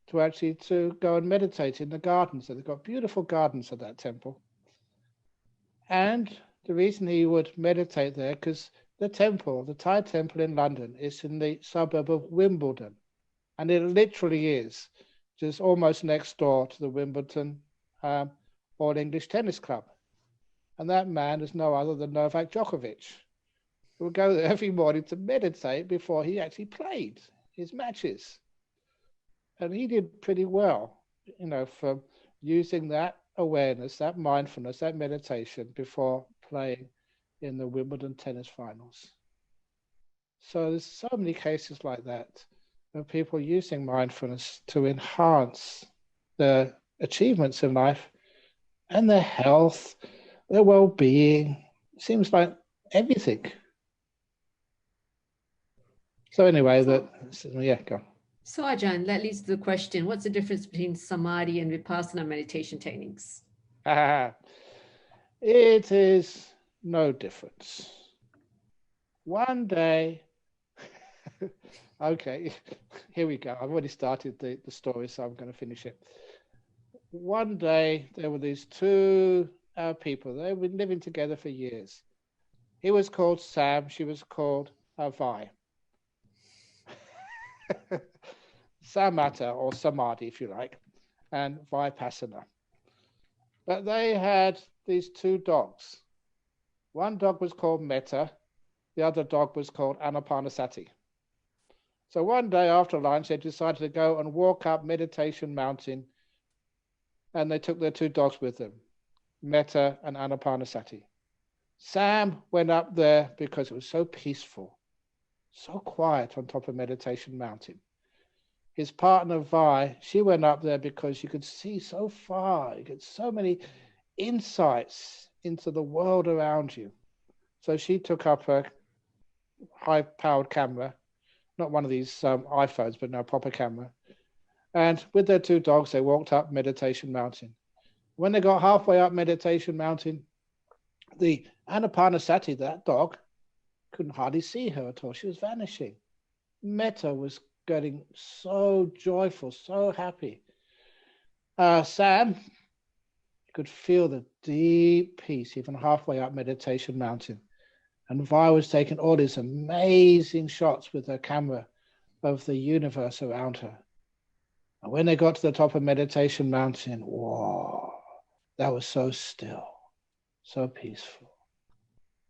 to go and meditate in the gardens. So they've got beautiful gardens at that temple. And the reason he would meditate there, because the Thai temple in London, is in the suburb of Wimbledon. And it literally is just almost next door to the Wimbledon All-English Tennis Club. And that man is no other than Novak Djokovic, who would go there every morning to meditate before he actually played his matches. And he did pretty well, for using that awareness, that mindfulness, that meditation before playing in the Wimbledon tennis finals. So there's so many cases like that of people using mindfulness to enhance their achievements in life and their health, their well-being. Seems like everything. So anyway, go on. So Ajahn, that leads to the question, what's the difference between samadhi and vipassana meditation techniques? It is no difference. One day, okay, here we go. I've already started the story, so I'm going to finish it. One day, there were these two people. They've been living together for years. He was called Sam. She was called Vi. Samatha or Samadhi, if you like, and Vipassana. But they had these two dogs. One dog was called Metta, the other dog was called Anapanasati. So one day after lunch, they decided to go and walk up Meditation Mountain, and they took their two dogs with them, Metta and Anapanasati. Sam went up there because it was so peaceful, so quiet on top of Meditation Mountain. His partner, Vi, she went up there because you could see so far. You get so many insights into the world around you. So she took up a high-powered camera, not one of these iPhones, but no, proper camera. And with their two dogs, they walked up Meditation Mountain. When they got halfway up Meditation Mountain, the Anapanasati, that dog, couldn't hardly see her at all. She was vanishing. Metta was getting so joyful, so happy. Sam could feel the deep peace even halfway up Meditation Mountain. And Vi was taking all these amazing shots with her camera of the universe around her. And when they got to the top of Meditation Mountain, whoa, that was so still, so peaceful.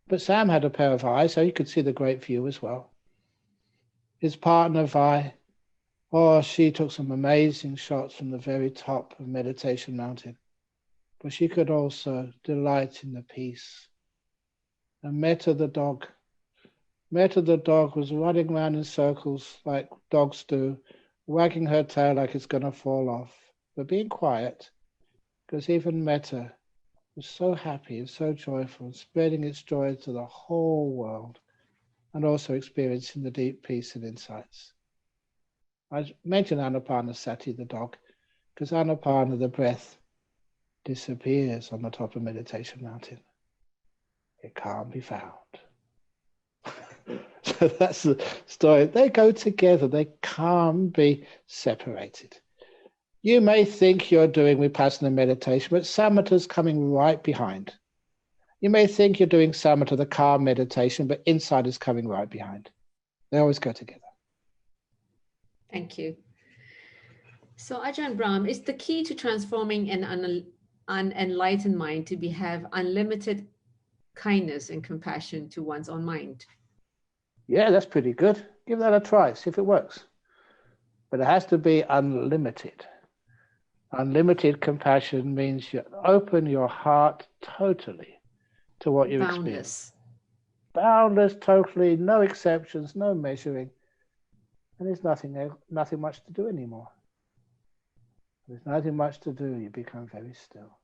But Sam had a pair of eyes, so he could see the great view as well. His partner, Vi, she took some amazing shots from the very top of Meditation Mountain. But she could also delight in the peace. And Metta the dog was running around in circles like dogs do, wagging her tail like it's going to fall off, but being quiet, because even Metta was so happy and so joyful, and spreading its joy to the whole world, and also experiencing the deep peace and insights. I mentioned Anapanasati, the dog, because Anapana, the breath, disappears on the top of Meditation Mountain. It can't be found. So that's the story. They go together. They can't be separated. You may think you're doing Vipassana meditation, but Samatha's coming right behind. You may think you're doing Samatha, the calm meditation, but insight is coming right behind. They always go together. Thank you. So Ajahn Brahm, is the key to transforming an unenlightened mind to have unlimited kindness and compassion to one's own mind? Yeah, that's pretty good. Give that a try, see if it works. But it has to be unlimited. Unlimited compassion means you open your heart totally to what you experience. Boundless, totally, no exceptions, no measuring. And there's nothing much to do anymore. There's nothing much to do. You become very still.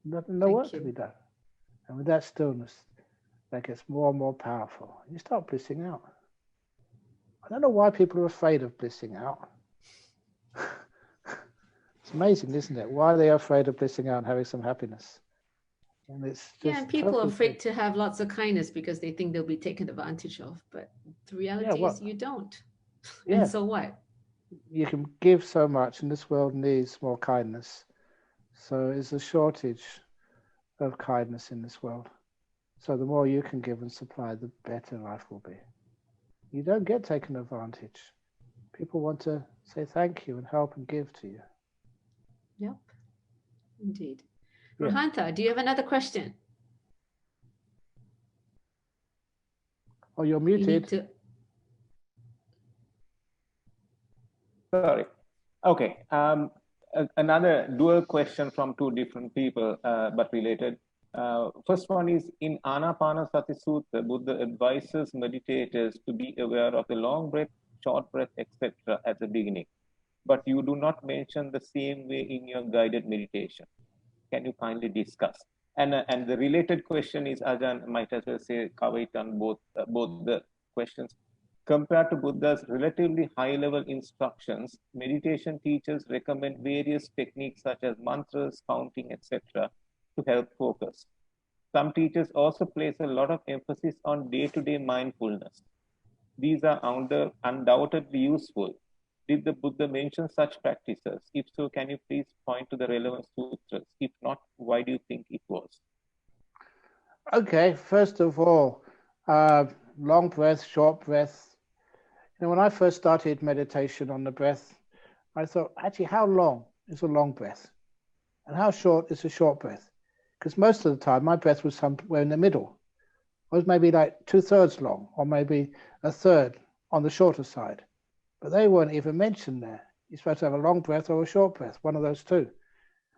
No work to be done. And with that stillness, that gets more and more powerful. You start blissing out. I don't know why people are afraid of blissing out. It's amazing, isn't it? Why are they afraid of blissing out and having some happiness? And it's just and people are afraid to have lots of kindness because they think they'll be taken advantage of. But the reality is you don't. And so what? You can give so much, and this world needs more kindness. So there's a shortage of kindness in this world. So the more you can give and supply, the better life will be. You don't get taken advantage. People want to say thank you and help and give to you. Yep, indeed. Rohantha, do you have another question? Oh, you're muted. Sorry. Okay. Another dual question from two different people, but related. First one is, in Anapanasati Sutta, Buddha advises meditators to be aware of the long breath, short breath, etc. at the beginning. But you do not mention the same way in your guided meditation. Can you kindly discuss? And the related question is, Ajahn might as well say, cover it on both the questions. Compared to Buddha's relatively high-level instructions, meditation teachers recommend various techniques such as mantras, counting, etc. to help focus. Some teachers also place a lot of emphasis on day-to-day mindfulness. These are undoubtedly useful. Did the Buddha mention such practices? If so, can you please point to the relevant sutras? If not, why do you think it was? Okay, first of all, long breath, short breath. You know, when I first started meditation on the breath, I thought, actually, how long is a long breath? And how short is a short breath? Because most of the time, my breath was somewhere in the middle. It was maybe like 2/3 long, or maybe 1/3 on the shorter side. But they weren't even mentioned there. You're supposed to have a long breath or a short breath, one of those two.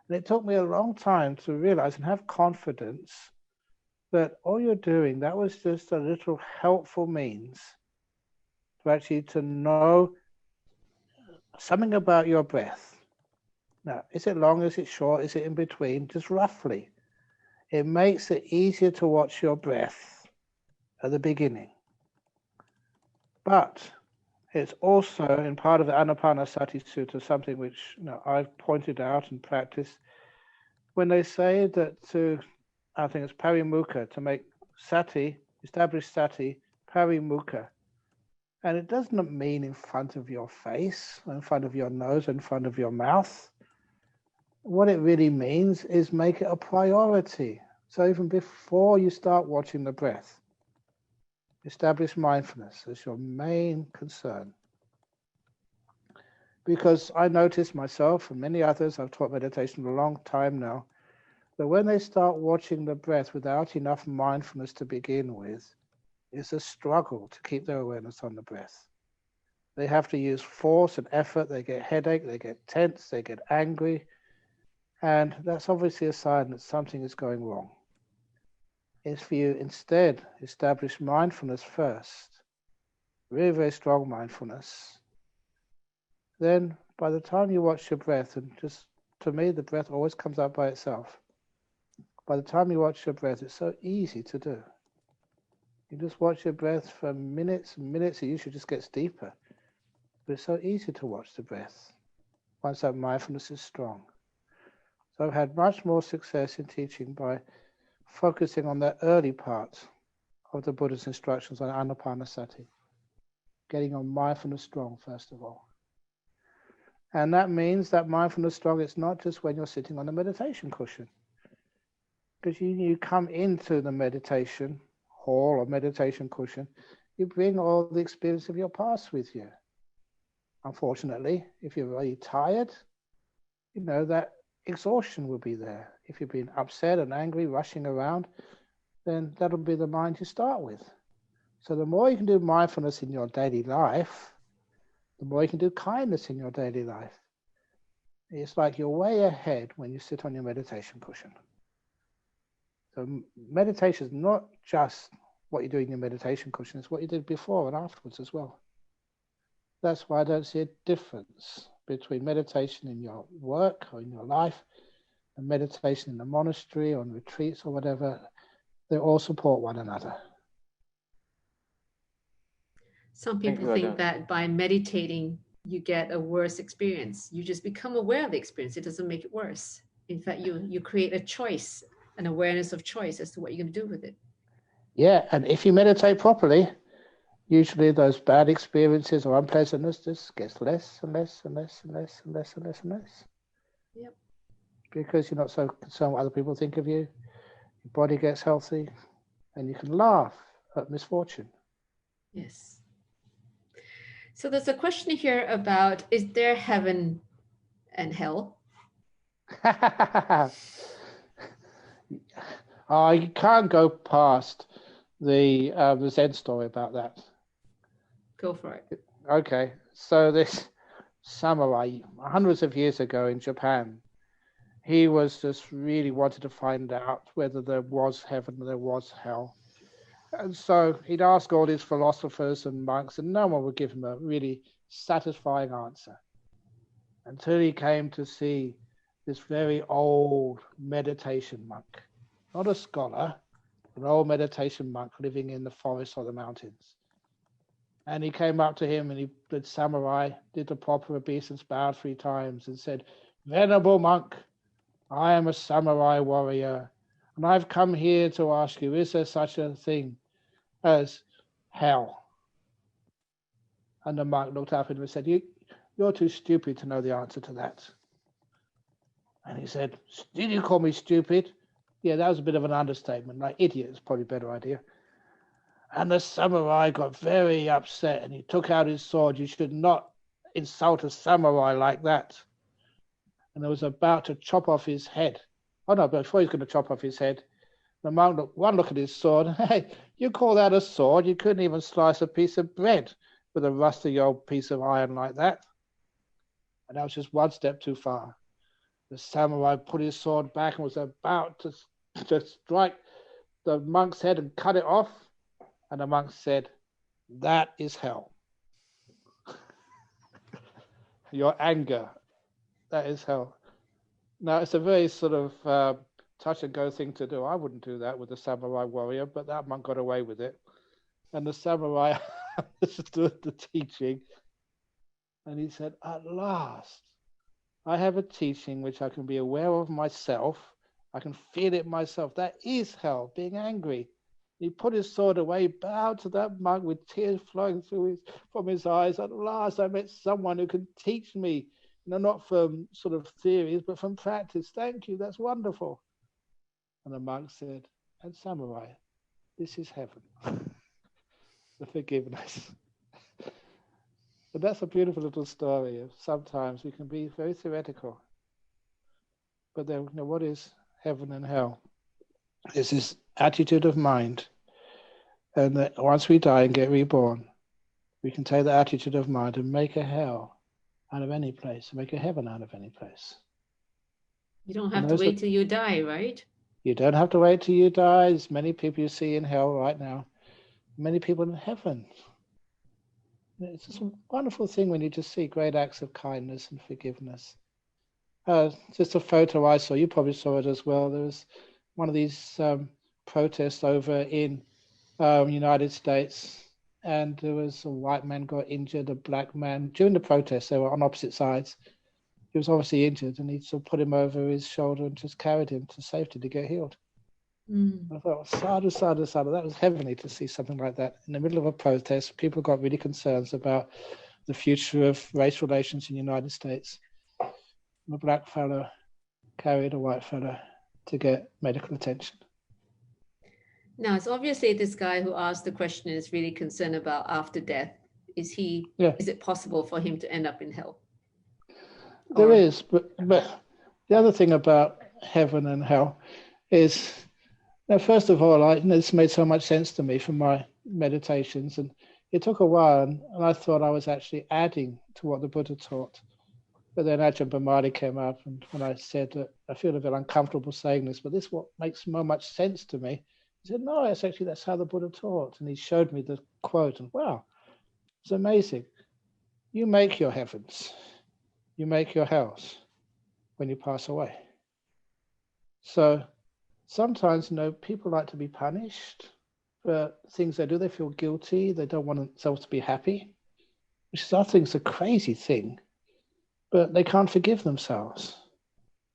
And it took me a long time to realize and have confidence that all you're doing, that was just a little helpful means to actually to know something about your breath. Now, is it long, is it short, is it in between? Just roughly. It makes it easier to watch your breath at the beginning. But it's also, in part of the Anapanasati Sutta, something which I've pointed out and practiced, when they say that I think it's parimukha, to make sati, establish sati, parimukha. And it doesn't mean in front of your face, in front of your nose, in front of your mouth. What it really means is make it a priority. So even before you start watching the breath, establish mindfulness as your main concern. Because I noticed myself and many others, I've taught meditation a long time now, that when they start watching the breath without enough mindfulness to begin with, it's a struggle to keep their awareness on the breath. They have to use force and effort, they get headache, they get tense, they get angry, and that's obviously a sign that something is going wrong. If you instead establish mindfulness first, very, very strong mindfulness, then by the time you watch your breath, and just to me, the breath always comes out by itself. By the time you watch your breath, it's so easy to do. You just watch your breath for minutes and minutes. It usually just gets deeper. But it's so easy to watch the breath once that mindfulness is strong. So I've had much more success in teaching by focusing on that early part of the Buddha's instructions on Anapanasati. Getting your mindfulness strong, first of all. And that means that mindfulness strong, it's not just when you're sitting on a meditation cushion. Because you come into the meditation hall or meditation cushion, you bring all the experience of your past with you. Unfortunately, if you're very tired, that exhaustion will be there. If you've been upset and angry, rushing around, then that'll be the mind you start with. So the more you can do mindfulness in your daily life, the more you can do kindness in your daily life. It's like you're way ahead when you sit on your meditation cushion. So meditation is not just what you do in your meditation cushion, it's what you did before and afterwards as well. That's why I don't see a difference between meditation in your work or in your life and meditation in the monastery or on retreats or whatever. They all support one another. Some people think that by meditating, you get a worse experience. You just become aware of the experience. It doesn't make it worse. In fact, you create a choice, an awareness of choice as to what you're going to do with it. Yeah, and if you meditate properly, usually those bad experiences or unpleasantness just gets less and less and less and less and less and less and less. Yep. Because you're not so concerned what other people think of you. Your body gets healthy and you can laugh at misfortune. Yes. So there's a question here about, is there heaven and hell? You can't go past the Zen story about that. Go for it. Okay, so this samurai, hundreds of years ago in Japan, he was just really wanted to find out whether there was heaven or there was hell. And so he'd ask all these philosophers and monks, and no one would give him a really satisfying answer until he came to see this very old meditation monk, not a scholar, an old meditation monk living in the forest or the mountains. And he came up to him and he did samurai, did the proper obeisance, bowed 3 times and said, "Venerable monk, I am a samurai warrior, and I've come here to ask you, is there such a thing as hell?" And the monk looked up at him and said, "You're too stupid to know the answer to that." And he said, "Did you call me stupid?" Yeah, that was a bit of an understatement. Like idiot is probably a better idea. And the samurai got very upset and he took out his sword. "You should not insult a samurai like that." And he was about to chop off his head. Oh no, before he's going to chop off his head, the monk looked one look at his sword. "Hey, you call that a sword? You couldn't even slice a piece of bread with a rusty old piece of iron like that." And that was just one step too far. The samurai put his sword back and was about to strike the monk's head and cut it off. And the monk said, "That is hell." Your anger, that is hell. Now, it's a very sort of touch and go thing to do. I wouldn't do that with a samurai warrior, but that monk got away with it. And the samurai understood the teaching. And he said, "At last, I have a teaching which I can be aware of myself. I can feel it myself. That is hell, being angry." He put his sword away, bowed to that monk with tears flowing from his eyes. "At last, I met someone who can teach me, not from sort of theories, but from practice. Thank you, that's wonderful." And the monk said, "And samurai, this is heaven." The forgiveness. But that's a beautiful little story of sometimes we can be very theoretical. But then, what is heaven and hell? It's this attitude of mind. And that once we die and get reborn, we can take the attitude of mind and make a hell out of any place, make a heaven out of any place. You don't have to wait till you die, right? You don't have to wait till you die. There's many people you see in hell right now, many people in heaven. It's just a wonderful thing when you just see great acts of kindness and forgiveness. Just a photo I saw, you probably saw it as well. There was one of these protests over in United States, and there was a white man got injured, a black man. During the protest, they were on opposite sides. He was obviously injured, and he sort of put him over his shoulder and just carried him to safety to get healed. I thought, sadhu, sadhu, sadhu. That was heavenly to see something like that. In the middle of a protest, people got really concerned about the future of race relations in the United States. And a black fellow carried a white fellow to get medical attention. Now, it's obviously this guy who asked the question is really concerned about after death. Is it possible for him to end up in hell? There is, but the other thing about heaven and hell is, first of all, it's made so much sense to me from my meditations, and it took a while, and I thought I was actually adding to what the Buddha taught. But then Ajahn Brahmadi came up, and when I said that I feel a bit uncomfortable saying this, but this is what makes so much sense to me. He said, no, it's actually, that's how the Buddha taught. And he showed me the quote, and wow, it's amazing. You make your heavens, you make your hells when you pass away. So sometimes, people like to be punished for things they do. They feel guilty. They don't want themselves to be happy, which is, I think, is a crazy thing. But they can't forgive themselves.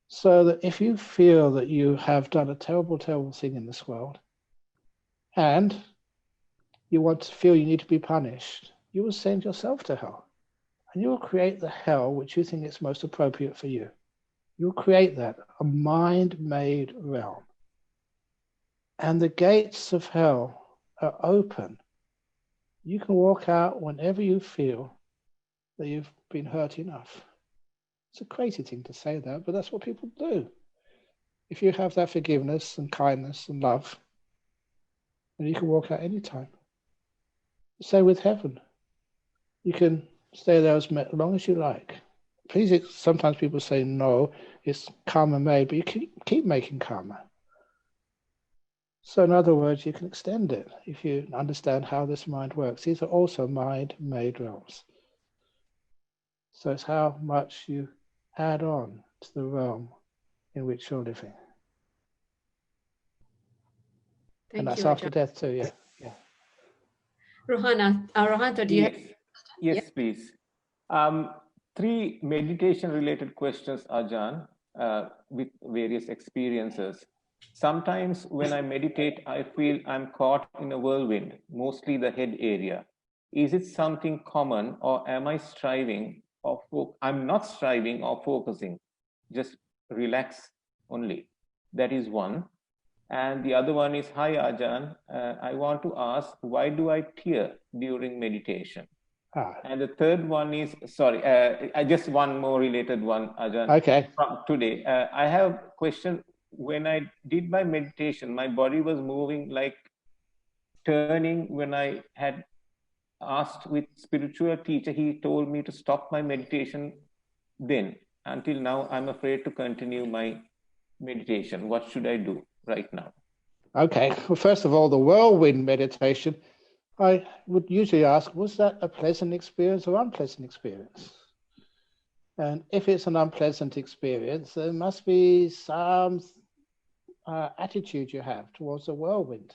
So that if you feel that you have done a terrible, terrible thing in this world, and you want to feel you need to be punished, you will send yourself to hell. And you will create the hell which you think is most appropriate for you. You'll create that, a mind-made realm. And the gates of hell are open. You can walk out whenever you feel that you've been hurt enough. It's a crazy thing to say that, but that's what people do. If you have that forgiveness and kindness and love, then you can walk out anytime. Same with heaven. You can stay there as long as you like. Please, sometimes people say, no, it's karma made, but you can keep making karma. So in other words, you can extend it if you understand how this mind works. These are also mind-made realms. So it's how much you add on to the realm in which you're living. And that's after death too, yeah. Rohanto, do you have? Yes, please. 3 meditation-related questions, Ajahn, with various experiences. Sometimes when I meditate, I feel I'm caught in a whirlwind, mostly the head area. Is it something common, or am I striving, or I'm not striving or focusing, just relax only? That is one. And the other one is, hi Ajahn, I want to ask, why do I tear during meditation? And the third one is, sorry, just one more related one, Ajahn. Okay. From today, I have a question. When I did my meditation, my body was moving like turning. When I had asked with spiritual teacher, he told me to stop my meditation then. Until now, I'm afraid to continue my meditation. What should I do right now? Okay. Well, first of all, the whirlwind meditation, I would usually ask, was that a pleasant experience or unpleasant experience? And if it's an unpleasant experience, there must be some attitude you have towards the whirlwind.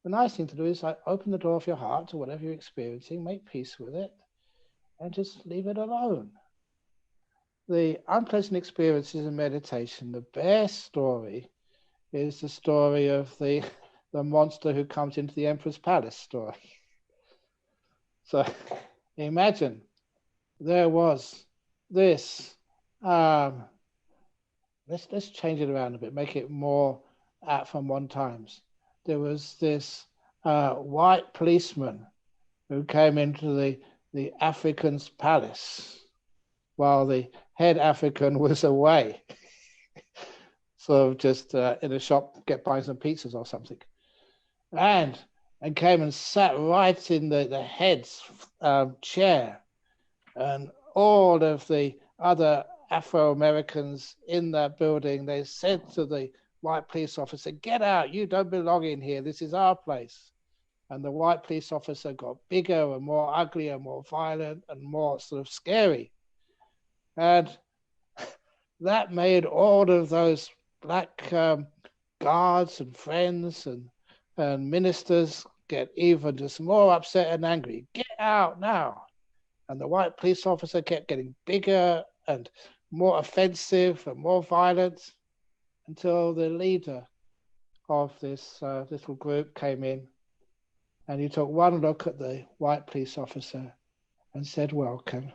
The nice thing to do is like open the door of your heart to whatever you're experiencing, make peace with it, and just leave it alone. The unpleasant experiences in meditation, the best story is the story of the monster who comes into the emperor's palace story. So imagine there was this, let's change it around a bit, make it more from one times. There was this white policeman who came into the African's palace while the head African was away. So just in a shop, buying some pizzas or something. And came and sat right in the head's chair. And all of the other Afro-Americans in that building, they said to the white police officer, get out, you don't belong in here, this is our place. And the white police officer got bigger and more ugly and more violent and more sort of scary. And that made all of those black guards and friends and ministers get even just more upset and angry. Get out now. And the white police officer kept getting bigger and more offensive and more violent until the leader of this little group came in, and he took one look at the white police officer and said, welcome.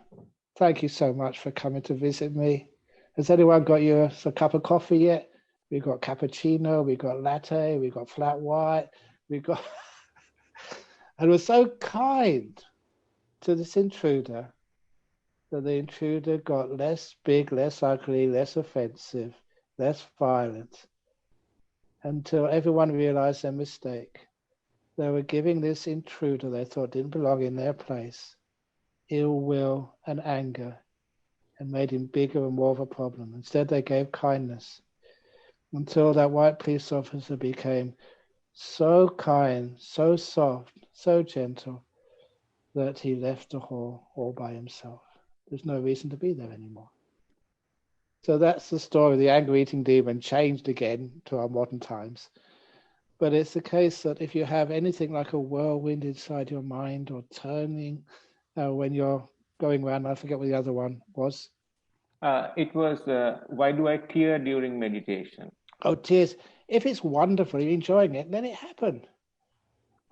Thank you so much for coming to visit me. Has anyone got you a cup of coffee yet? We've got cappuccino, we've got latte, we've got flat white, we've got... And was so kind to this intruder that the intruder got less big, less ugly, less offensive, less violent, until everyone realized their mistake. They were giving this intruder they thought didn't belong in their place ill will and anger. and made him bigger and more of a problem. Instead, they gave kindness until that white police officer became so kind, so soft, so gentle that he left the hall all by himself. There's no reason to be there anymore. So that's the story. The anger-eating demon changed again to our modern times. But it's the case that if you have anything like a whirlwind inside your mind or turning when you're going around, I forget what the other one was. It was, why do I tear during meditation? Oh, tears. If it's wonderful, you're enjoying it, let it happen.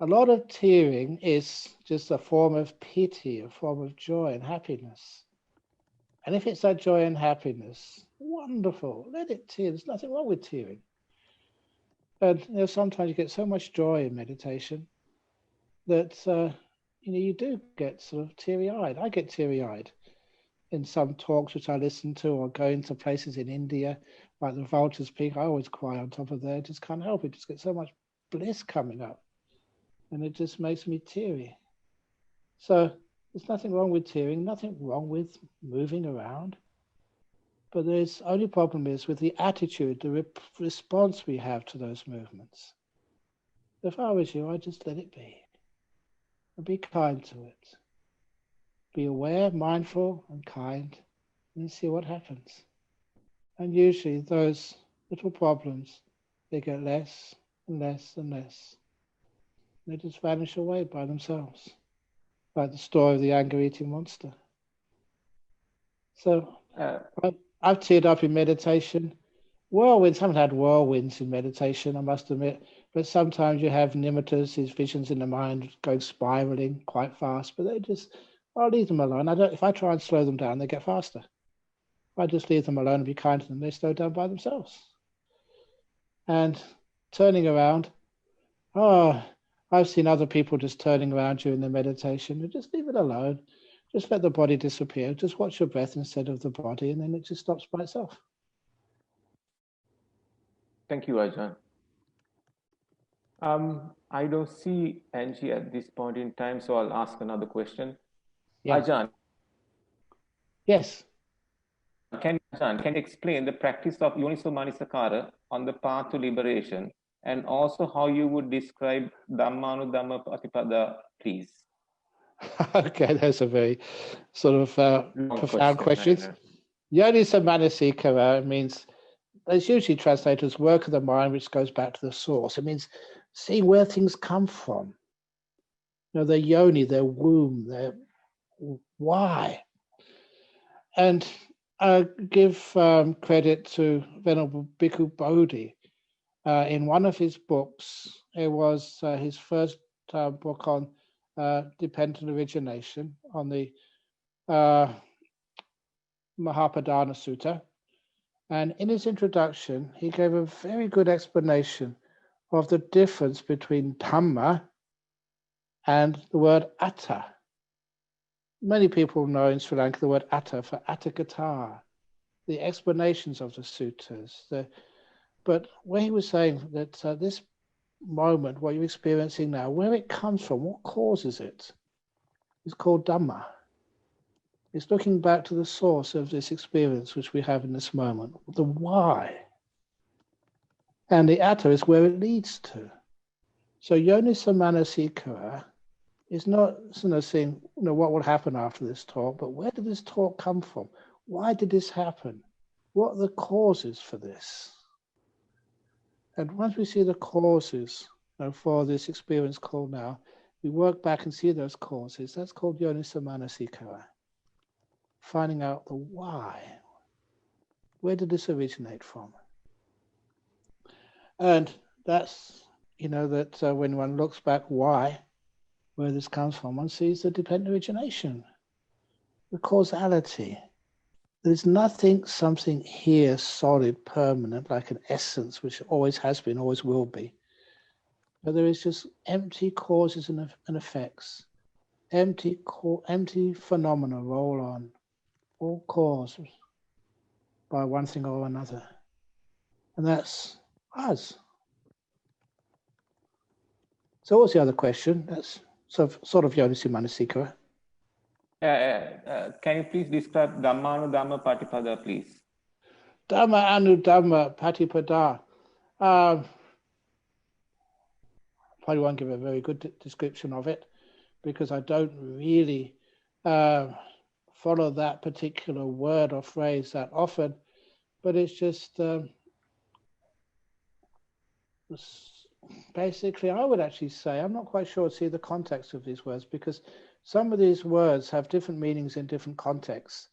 A lot of tearing is just a form of pity, a form of joy and happiness. And if it's that joy and happiness, wonderful, let it tear. There's nothing wrong with tearing. And sometimes you get so much joy in meditation that you do get sort of teary-eyed. I get teary-eyed in some talks which I listen to, or going to places in India, like the Vulture's Peak. I always cry on top of there. Just can't help it. Just get so much bliss coming up. And it just makes me teary. So there's nothing wrong with tearing, nothing wrong with moving around. But the only problem is with the attitude, the response we have to those movements. If I was you, I'd just let it be. And be kind to it. Be aware, mindful, and kind, and see what happens. And usually those little problems, they get less and less and less. They just vanish away by themselves, like the story of the anger-eating monster. So I've teared up in meditation. Whirlwinds, I haven't had whirlwinds in meditation, I must admit, but sometimes you have nimittas, these visions in the mind going spiraling quite fast, but I'll leave them alone. If I try and slow them down, they get faster. If I just leave them alone and be kind to them, they slow down by themselves. And turning around, I've seen other people just turning around during their meditation. You just leave it alone. Just let the body disappear. Just watch your breath instead of the body, and then it just stops by itself. Thank you, Ajahn. I don't see Angie at this point in time, so I'll ask another question. Yeah. Ajahn. Yes. Can you explain the practice of Yoniso Manasikara on the path to liberation, and also how you would describe Dhammanudhamma Patipada, please? Okay, that's a very sort of profound question. Yoniso Manasikara means, it's usually translated as work of the mind, which goes back to the source. It means seeing where things come from. Their yoni, their womb, their why. And I give credit to Venerable Bhikkhu Bodhi. In one of his books, it was his first book on dependent origination, on the Mahapadana Sutta. And in his introduction, he gave a very good explanation of the difference between Dhamma and the word Atta. Many people know in Sri Lanka the word Atta for Atthakatha, the explanations of the suttas. But where he was saying that this moment, what you're experiencing now, where it comes from, what causes it, is called Dhamma. It's looking back to the source of this experience which we have in this moment, the why. And the Atta is where it leads to. So Yoniso Manasikara is not seeing what will happen after this talk, but where did this talk come from? Why did this happen? What are the causes for this? And once we see the causes for this experience called now, we work back and see those causes. That's called Yoniso Manasikara. Finding out the why. Where did this originate from? And that's, that when one looks back why, where this comes from, one sees the dependent origination, the causality. There's something here solid, permanent, like an essence, which always has been, always will be. But there is just empty causes and effects, empty phenomena roll on, all caused by one thing or another. And that's us. So what's the other question? That's sort of Yoniso Manasikara. Can you please describe Dhammanu Dhamma Patipada, please? Dhamma anu Dhamma Patipada. Probably won't give a very good description of it because I don't really follow that particular word or phrase that often, but it's just basically, I would actually say, I'm not quite sure, see the context of these words, because some of these words have different meanings in different contexts.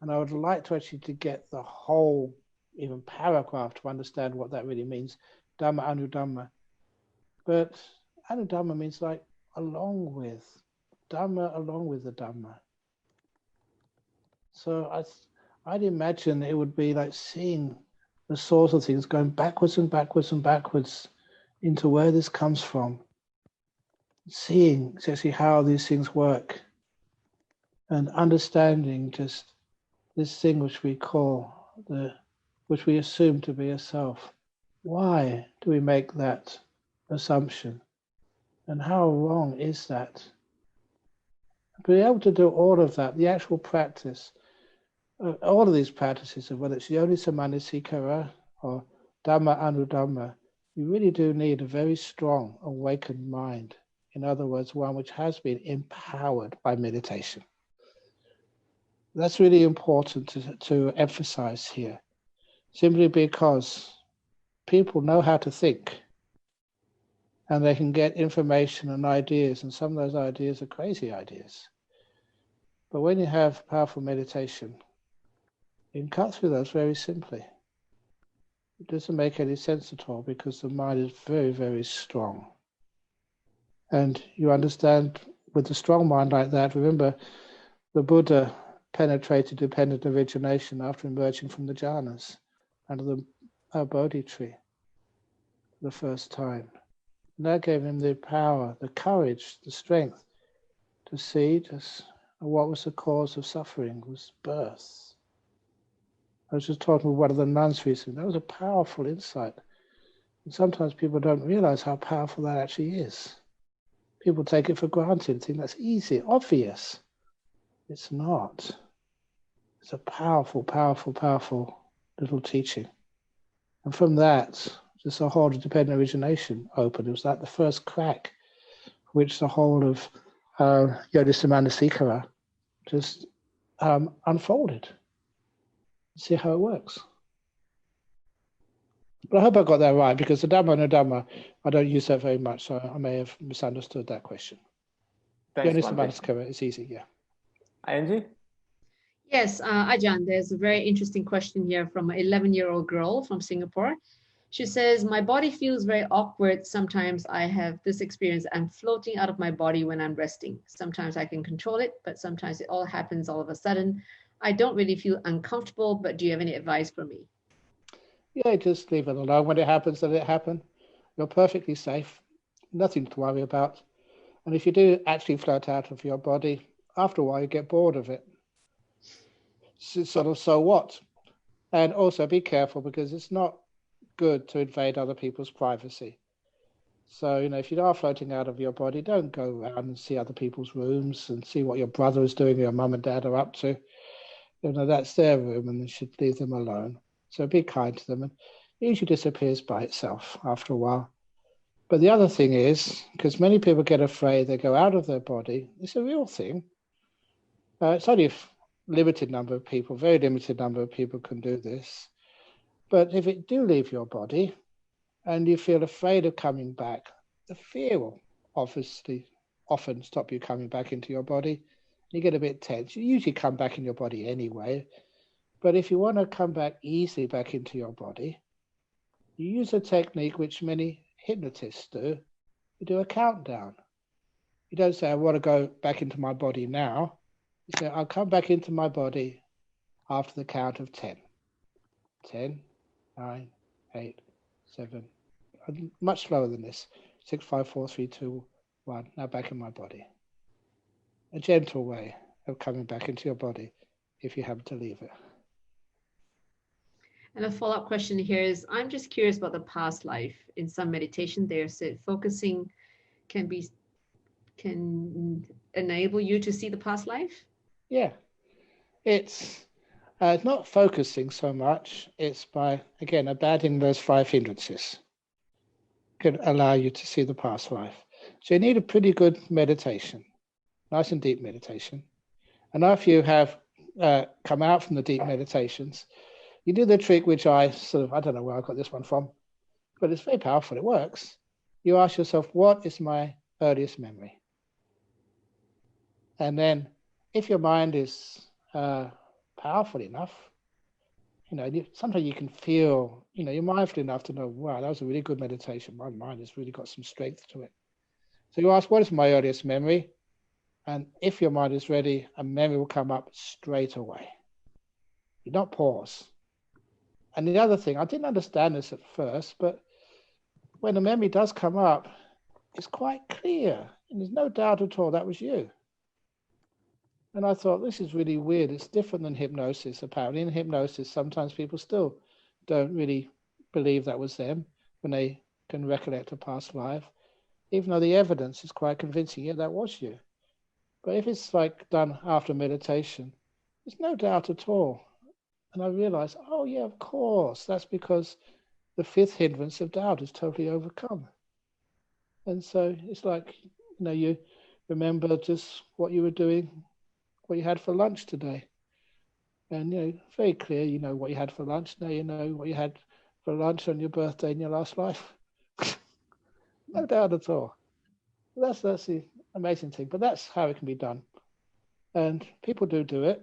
And I would like to actually to get the whole, even paragraph to understand what that really means. Dhamma anu Dhamma. But anu Dhamma means like along with, Dhamma along with the Dhamma. So I'd imagine it would be like seeing the source of things going backwards and backwards and backwards into where this comes from, seeing actually how these things work, and understanding just this thing which we call which we assume to be a self. Why do we make that assumption? And how wrong is that? Being able to do all of that, the actual practice, all of these practices, whether it's Yoniso Manasikara or Dhamma anu Dhamma, you really do need a very strong awakened mind. In other words, one which has been empowered by meditation. That's really important to emphasize here, simply because people know how to think and they can get information and ideas, and some of those ideas are crazy ideas. But when you have powerful meditation, you can cut through those very simply. It doesn't make any sense at all because the mind is very, very strong. And you understand with a strong mind like that, remember the Buddha penetrated dependent origination after emerging from the jhanas under the Bodhi tree for the first time. And that gave him the power, the courage, the strength to see just what was the cause of suffering was birth. I was just talking with one of the nuns recently. That was a powerful insight. And sometimes people don't realize how powerful that actually is. People take it for granted, think that's easy, obvious. It's not. It's a powerful, powerful, powerful little teaching. And from that, just the whole of dependent origination opened. It was like the first crack, which the whole of Yoniso Manasikara just unfolded. See how it works. But I hope I got that right, because the Dhamma no Dhamma, I don't use that very much, so I may have misunderstood that question. Yoniso Manasikara is easy, yeah. Angie? Yes, Ajahn, there's a very interesting question here from an 11-year-old girl from Singapore. She says, my body feels very awkward. Sometimes I have this experience. I'm floating out of my body when I'm resting. Sometimes I can control it, but sometimes it all happens all of a sudden. I don't really feel uncomfortable, but do you have any advice for me? Yeah, just leave it alone. When it happens, let it happen. You're perfectly safe. Nothing to worry about. And if you do actually float out of your body, after a while you get bored of it. So what? And also be careful, because it's not good to invade other people's privacy. So, if you are floating out of your body, don't go around and see other people's rooms and see what your brother is doing or your mum and dad are up to. That's their room and you should leave them alone. So be kind to them. And it usually disappears by itself after a while. But the other thing is, because many people get afraid, they go out of their body. It's a real thing. It's only a limited number of people, very limited number of people can do this. But if it do leave your body and you feel afraid of coming back, the fear will obviously often stop you coming back into your body. You get a bit tense. You usually come back in your body anyway. But if you want to come back easily back into your body, you use a technique which many hypnotists do. You do a countdown. You don't say, I want to go back into my body now. You say, I'll come back into my body after the count of 10. 10, 9, 8, 7. Much slower than this. 6, 5, 4, 3, 2, 1. Now back in my body. A gentle way of coming back into your body if you happen to leave it. And a follow-up question here is, I'm just curious about the past life. In some meditation, they said focusing can enable you to see the past life? Yeah, it's not focusing so much. It's by, again, abandoning those 5 hindrances. Could allow you to see the past life. So you need a pretty good meditation, nice and deep meditation. And after you have come out from the deep meditations, you do the trick which I don't know where I got this one from, but it's very powerful. It works. You ask yourself, what is my earliest memory? And then if your mind is powerful enough, sometimes you can feel, you're mindful enough to know, wow, that was a really good meditation. My mind has really got some strength to it. So you ask, what is my earliest memory? And if your mind is ready, a memory will come up straight away. You don't pause. And the other thing, I didn't understand this at first, but when a memory does come up, it's quite clear. And there's no doubt at all that was you. And I thought, this is really weird. It's different than hypnosis, apparently. In hypnosis, sometimes people still don't really believe that was them when they can recollect a past life, even though the evidence is quite convincing. Yeah, that was you. But if it's like done after meditation, there's no doubt at all. And I realized, oh yeah, of course, that's because the 5th hindrance of doubt is totally overcome. And so it's like, you remember just what you were doing, what you had for lunch today. And, very clear, you know what you had for lunch. Now you know what you had for lunch on your birthday in your last life. No doubt at all. That's the amazing thing. But that's how it can be done. And people do it.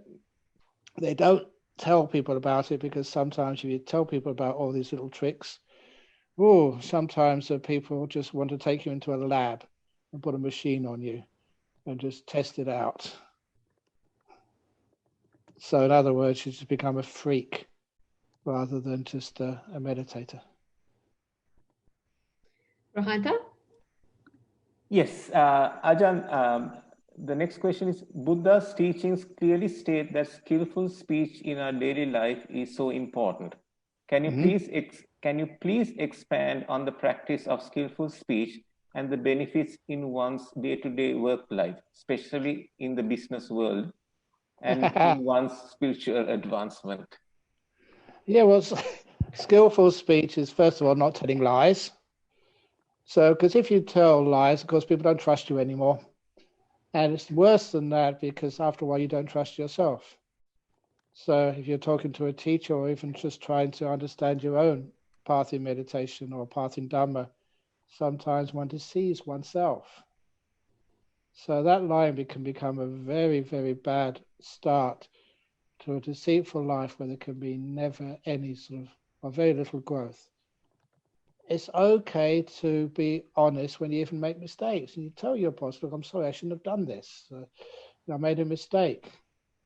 They don't tell people about it, because sometimes if you tell people about all these little tricks, sometimes people just want to take you into a lab and put a machine on you and just test it out. So in other words, you just become a freak rather than just a meditator. Rohanta? Yes, Ajahn, the next question is, Buddha's teachings clearly state that skillful speech in our daily life is so important. Can you please expand on the practice of skillful speech and the benefits in one's day-to-day work life, especially in the business world and in one's spiritual advancement? Yeah, well, skillful speech is, first of all, not telling lies. So, because if you tell lies, of course, people don't trust you anymore. And it's worse than that, because after a while, you don't trust yourself. So if you're talking to a teacher, or even just trying to understand your own path in meditation or path in Dharma, sometimes one deceives oneself. So that line can become a very, very bad start to a deceitful life where there can be never any or very little growth. It's okay to be honest when you even make mistakes, and you tell your boss, look, I'm sorry, I shouldn't have done this. I made a mistake.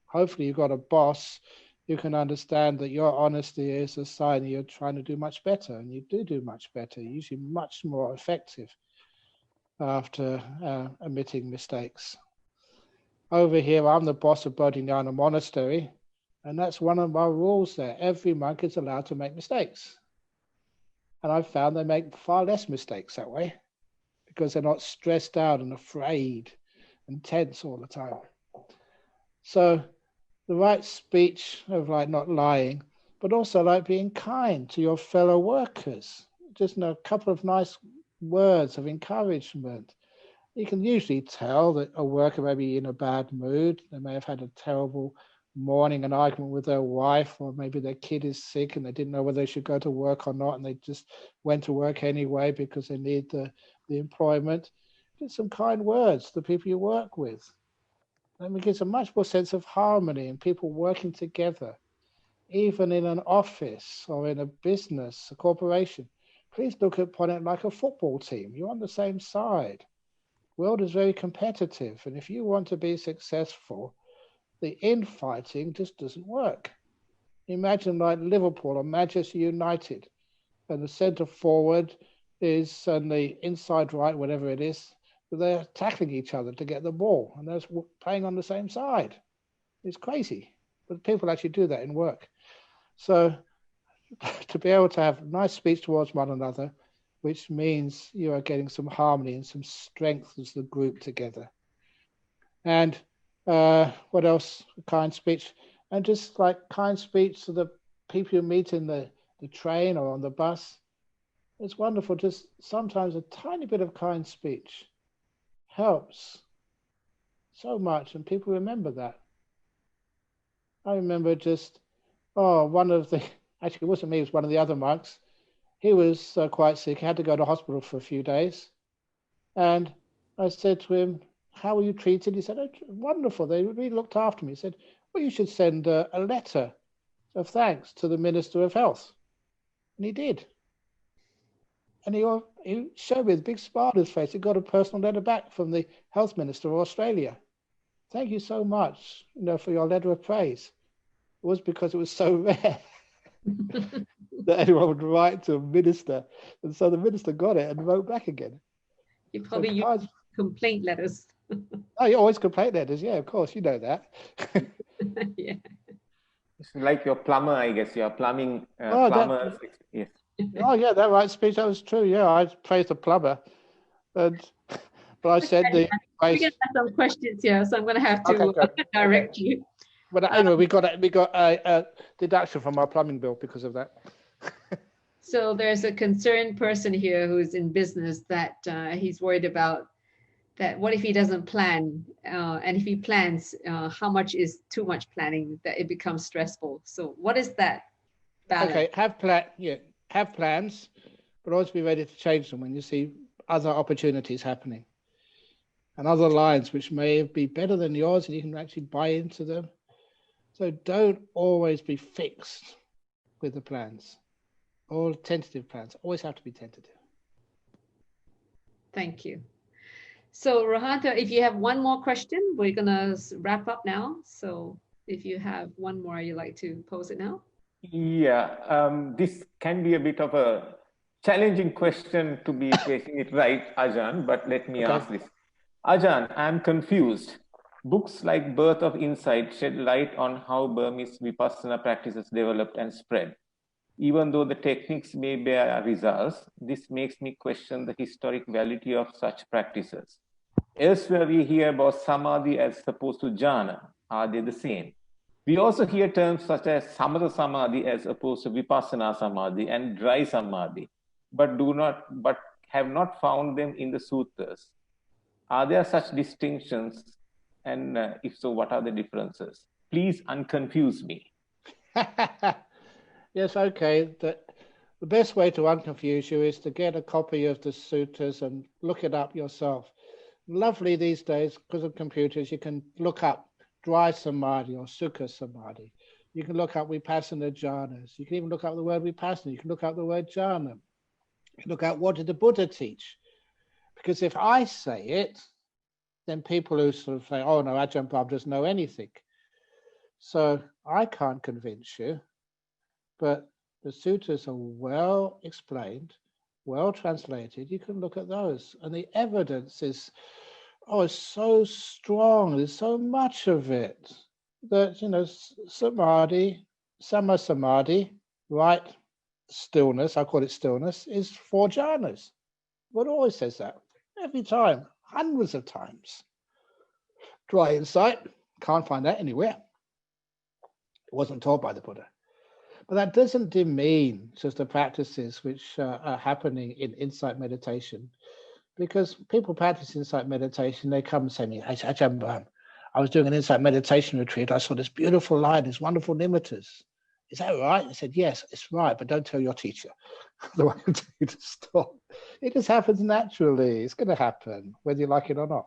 Hopefully you've got a boss who can understand that your honesty is a sign that you're trying to do much better, and you do much better, usually much more effective after admitting mistakes. Over here, I'm the boss of Bodhinyana Monastery, and that's one of our rules there. Every monk is allowed to make mistakes. And I've found they make far less mistakes that way, because they're not stressed out and afraid and tense all the time. So the right speech of like not lying, but also like being kind to your fellow workers. Just a couple of nice words of encouragement. You can usually tell that a worker may be in a bad mood. They may have had a terrible morning, an argument with their wife, or maybe their kid is sick and they didn't know whether they should go to work or not, and they just went to work anyway because they need the employment. Just some kind words to the people you work with. And it gives a much more sense of harmony and people working together, even in an office or in a business, a corporation. Please look upon it like a football team. You're on the same side. The world is very competitive, and if you want to be successful, the infighting just doesn't work. Imagine like Liverpool or Manchester United, and the centre forward is on the inside right, whatever it is, but they're tackling each other to get the ball, and they're playing on the same side. It's crazy, but people actually do that in work. So to be able to have nice speech towards one another, which means you are getting some harmony and some strength as the group together. And What else? Kind speech. And just like kind speech to the people you meet in the train or on the bus. It's wonderful. Just sometimes a tiny bit of kind speech helps so much, and people remember that. I remember just, actually it wasn't me, it was one of the other monks. He was quite sick. He had to go to hospital for a few days. And I said to him, how were you treated? He said, oh, wonderful. They really looked after me. He said, well, you should send a letter of thanks to the Minister of Health. And he did. And he showed me with a big smile on his face. He got a personal letter back from the Health Minister of Australia. Thank you so much, for your letter of praise. It was because it was so rare that anyone would write to a minister. And so the minister got it and wrote back again. You probably use complaint letters. Oh, you always complaint letters. Yeah, of course. You know that. Yeah. It's like your plumber, I guess. Your plumbing plumber. Yes. Oh, yeah, that right speech. That was true. Yeah, I praised the plumber. But I said we're going to have some questions here, so I'm going to have to direct you. But anyway, we got a deduction from our plumbing bill because of that. So there's a concerned person here who's in business that he's worried about that. What if he doesn't plan? And if he plans, how much is too much planning that it becomes stressful? So what is that balance? Okay, have plans, but always be ready to change them when you see other opportunities happening and other lines which may be better than yours, and you can actually buy into them. So don't always be fixed with the plans. All tentative plans always have to be tentative. Thank you. So Rohanta, if you have one more question, we're gonna wrap up now. So if you have one more, you'd like to pose it now? Yeah, this can be a bit of a challenging question to be facing it right, Ajahn, but let me ask this. Ajahn, I'm confused. Books like Birth of Insight shed light on how Burmese Vipassana practices developed and spread. Even though the techniques may bear results, this makes me question the historic validity of such practices. Elsewhere, we hear about Samadhi as opposed to Jhana. Are they the same? We also hear terms such as Samatha Samadhi as opposed to Vipassana Samadhi and Dry Samadhi, but have not found them in the sutras. Are there such distinctions? And if so, what are the differences? Please unconfuse me. Yes, okay. The best way to unconfuse you is to get a copy of the sutras and look it up yourself. Lovely these days, because of computers, you can look up Dry Samadhi or Sukha Samadhi. You can look up Vipassana Jhanas. You can even look up the word Vipassana. You can look up the word Jhana. You can look up what did the Buddha teach. Because if I say it, then people who sort of say, oh no, Ajahn Brahm doesn't know anything. So I can't convince you. But the sutras are well explained, well translated. You can look at those. And the evidence is, so strong. There's so much of it that, samadhi, sama samadhi, right? Stillness, I call it stillness, is 4 jhanas. Buddha always says that every time, hundreds of times. Dry insight, can't find that anywhere. It wasn't taught by the Buddha. But that doesn't demean just the practices which are happening in insight meditation, because people practice insight meditation, they come and say to me, Ajahn Brahm, I was doing an insight meditation retreat. I saw this beautiful light, these wonderful nimittas. Is that right? I said, yes, it's right, but don't tell your teacher. The way I'm telling you to stop. It just happens naturally. It's going to happen, whether you like it or not.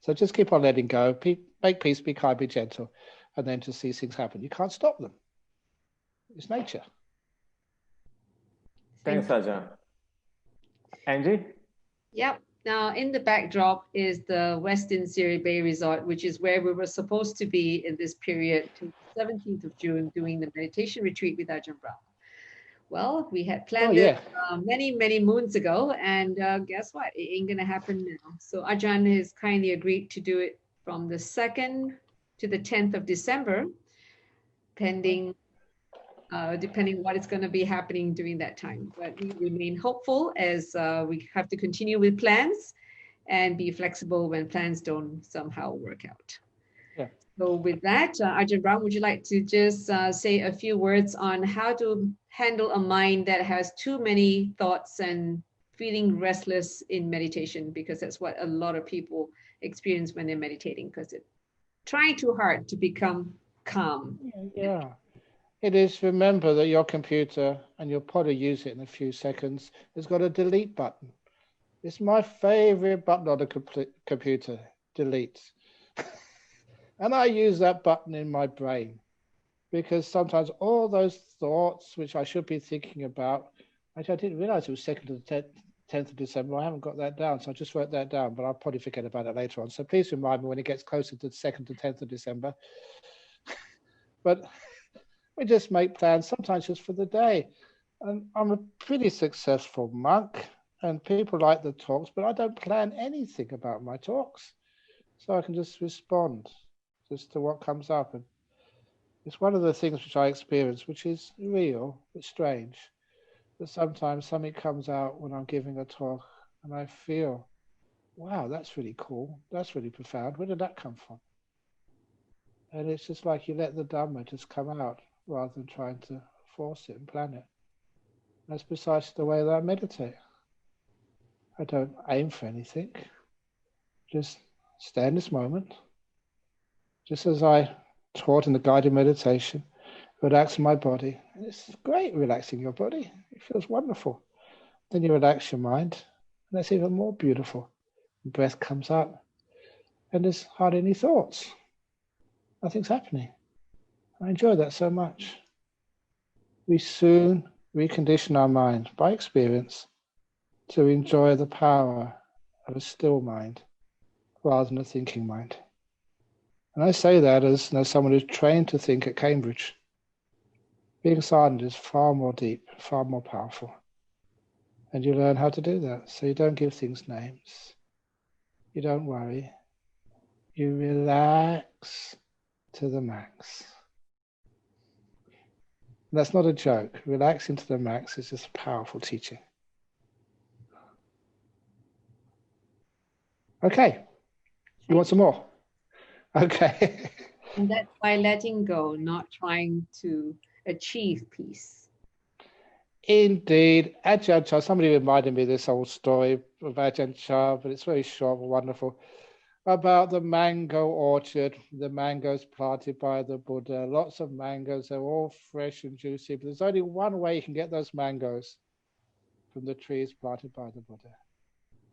So just keep on letting go. Make peace, be kind, be gentle. And then to see things happen. You can't stop them. It's nature. Thanks, Ajahn. Angie? Yep. Now, in the backdrop is the Westin Siri Bay Resort, which is where we were supposed to be in this period to the 17th of June doing the meditation retreat with Ajahn Brahm. Well, we had planned it many, many moons ago, and guess what? It ain't going to happen now. So Ajahn has kindly agreed to do it from the 2nd to the 10th of December, depending what is going to be happening during that time. But we remain hopeful as we have to continue with plans. and be flexible when plans don't somehow work out. Yeah. So with that, Ajahn Brahm, would you like to just say a few words on how to handle a mind that has too many thoughts and feeling restless in meditation? Because that's what a lot of people experience when they're meditating, because they're trying too hard to become calm. Yeah. It is, remember that your computer, and you'll probably use it in a few seconds, has got a delete button. It's my favorite button on the computer, delete. And I use that button in my brain because sometimes all those thoughts which I should be thinking about, actually I didn't realize it was 2nd to the 10th of December. I haven't got that down, so I just wrote that down, but I'll probably forget about it later on. So please remind me when it gets closer to the 2nd to 10th of December. But we just make plans sometimes just for the day. And I'm a pretty successful monk and people like the talks, but I don't plan anything about my talks. So I can just respond just to what comes up. And it's one of the things which I experience, which is real, but strange, that sometimes something comes out when I'm giving a talk and I feel, wow, that's really cool. That's really profound. Where did that come from? And it's just like you let the Dharma just come out rather than trying to force it and plan it. That's precisely the way that I meditate. I don't aim for anything. Just stay in this moment. Just as I taught in the guided meditation, relax my body. And it's great relaxing your body. It feels wonderful. Then you relax your mind, and that's even more beautiful. The breath comes up, and there's hardly any thoughts. Nothing's happening. I enjoy that so much. We soon recondition our mind by experience to enjoy the power of a still mind rather than a thinking mind. And I say that as someone who's trained to think at Cambridge. Being silent is far more deep, far more powerful. And you learn how to do that. So you don't give things names. You don't worry. You relax to the max. And that's not a joke. Relaxing to the max is just a powerful teaching. Okay. You want some more? Okay. And that's by letting go, not trying to achieve peace. Indeed. Ajahn Chah, somebody reminded me of this old story of Ajahn Chah, but it's very short and wonderful, about the mango orchard, the mangoes planted by the Buddha. Lots of mangoes, they're all fresh and juicy, but there's only one way you can get those mangoes from the trees planted by the Buddha.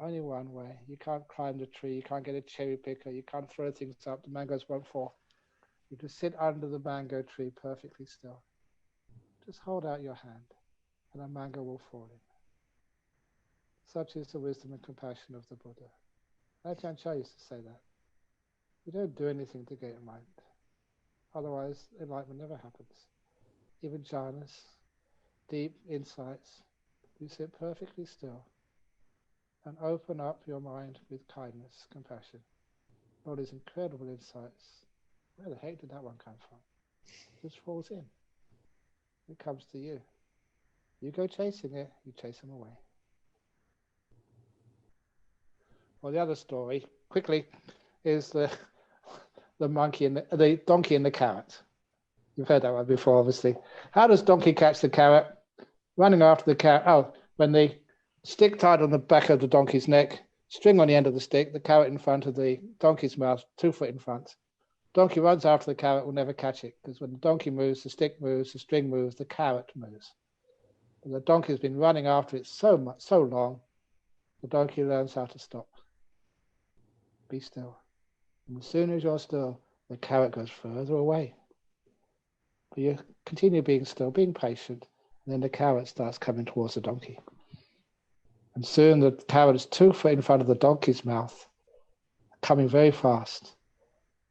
Only one way. You can't climb the tree, you can't get a cherry picker, you can't throw things up, the mangoes won't fall. You just sit under the mango tree perfectly still. Just hold out your hand and a mango will fall in. Such is the wisdom and compassion of the Buddha. Ajahn Chah used to say that. You don't do anything to get enlightened. Otherwise, enlightenment never happens. Even jhanas, deep insights, you sit perfectly still and open up your mind with kindness, compassion. All these incredible insights. Where the heck did that one come from? It just falls in. It comes to you. You go chasing it, you chase them away. Well, the other story, quickly, is the monkey and the donkey and the carrot. You've heard that one before, obviously. How does donkey catch the carrot? Running after the carrot. Oh, when the stick tied on the back of the donkey's neck, string on the end of the stick, the carrot in front of the donkey's mouth, 2 foot in front. Donkey runs after the carrot, will never catch it, because when the donkey moves, the stick moves, the string moves, the carrot moves. And the donkey's been running after it so long, the donkey learns how to stop. Be still. And as soon as you're still, the carrot goes further away. But you continue being still, being patient, and then the carrot starts coming towards the donkey. And soon the carrot is 2 foot in front of the donkey's mouth, coming very fast.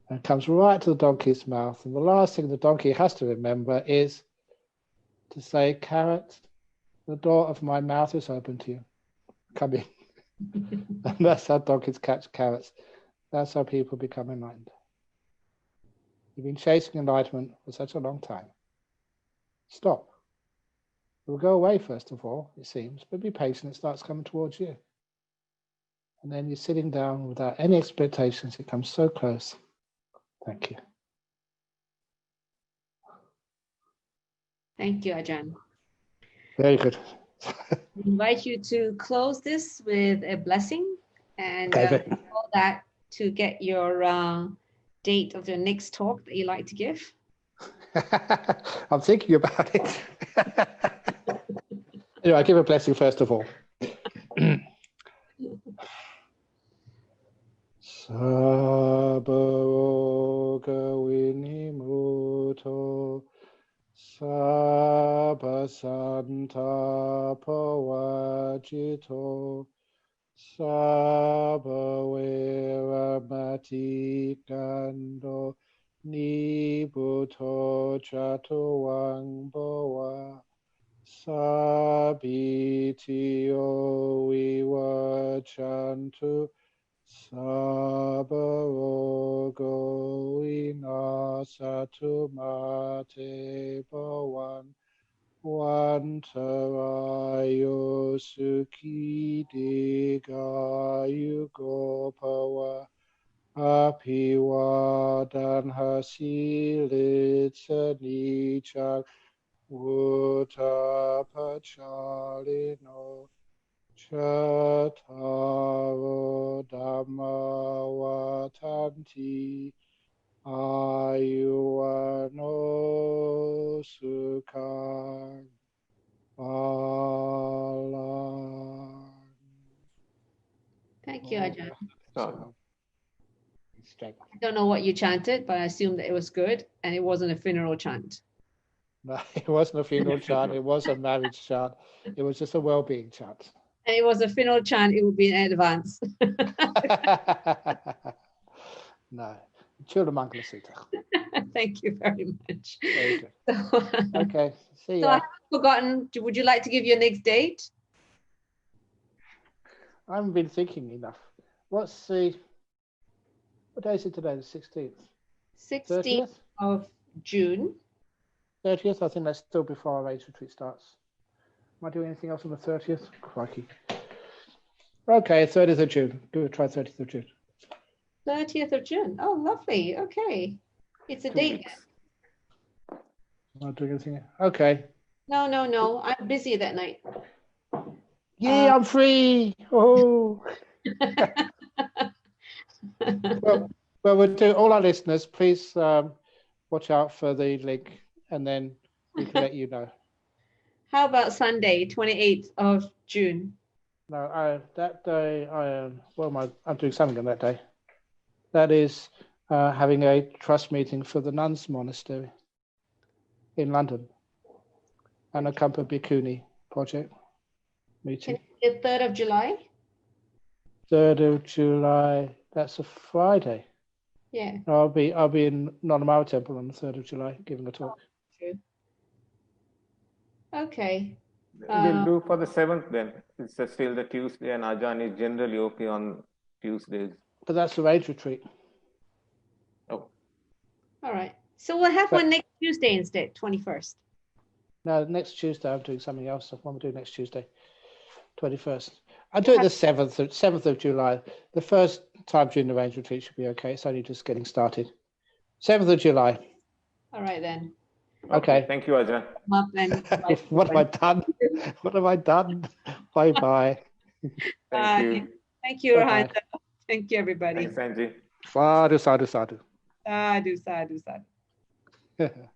And comes right to the donkey's mouth. And the last thing the donkey has to remember is to say, carrot, the door of my mouth is open to you. Come in. And that's how donkeys catch carrots. That's how people become enlightened. You've been chasing enlightenment for such a long time. Stop. It will go away first of all, it seems, but be patient, it starts coming towards you. And then you're sitting down without any expectations. It comes so close. Thank you. Thank you, Ajahn. Very good. I invite you to close this with a blessing and Okay. all that to get your date of the next talk that you like to give. I'm thinking about it. Anyway, I give a blessing first of all. Sabha vinimuto sabha santa pavajito sabha veramati kando nibuto chatuang bhawa sabitio vivachantu Sabharogo vinasatu mate bhavan Vantarayo sukhi digayu gopava Apivadan hasilitsa nichak Utapachalino Chattaro Dhamma Vatanti Ayuano Sukhaṃ Balaṃ. Thank you, Ajahn. So, I don't know what you chanted, but I assume that it was good and it wasn't a funeral chant. No, it wasn't a funeral chant, it was a marriage chant. It was just a well-being chant. And it was a funeral chant, it would be in advance. No. Childamangala Sutta. Thank you very much. Very good. So, Okay. See so I ya. haven't forgotten. Would you like to give your next date? I haven't been thinking enough. What day is it today? The 16th? 16th 30th? of June. 30th? I think that's still before our age retreat starts. Am I doing anything else on the 30th? Crikey. Okay, 30th of June. Try 30th of June. 30th of June. Oh, lovely. Okay. It's a 2 date. weeks. Am I doing anything? Okay. No. I'm busy that night. Yeah, I'm free. Oh. well, we'll do all our listeners. Please watch out for the link, and then we can let you know. How about Sunday, 28th of June? No, that day I'm doing something on that day. That is having a trust meeting for the nuns monastery in London, and a Kampa Bhikkhuni project meeting. The 3rd of July? 3rd of July. That's a Friday. Yeah. I'll be in Nonamara Temple on the 3rd of July giving a talk. True. Okay. We'll do for the 7th then. It's still the Tuesday, and Ajahn is generally okay on Tuesdays. But that's the age retreat. Oh. All right. So we'll have one next Tuesday instead, 21st. No, next Tuesday I'm doing something else. What am I doing next Tuesday? 21st. I'll do it the 7th of July. The first time during the range retreat should be okay. It's only just getting started. 7th of July. All right then. Okay. Thank you, Ajahn. Well, then, What have I done? What have I done? Bye-bye. Thank you. Thank you, Bye-bye. Rohanta. Thank you, everybody. Thanks, Angie. Sadhu, sadhu, sadhu. Sadhu, sadhu, sadhu.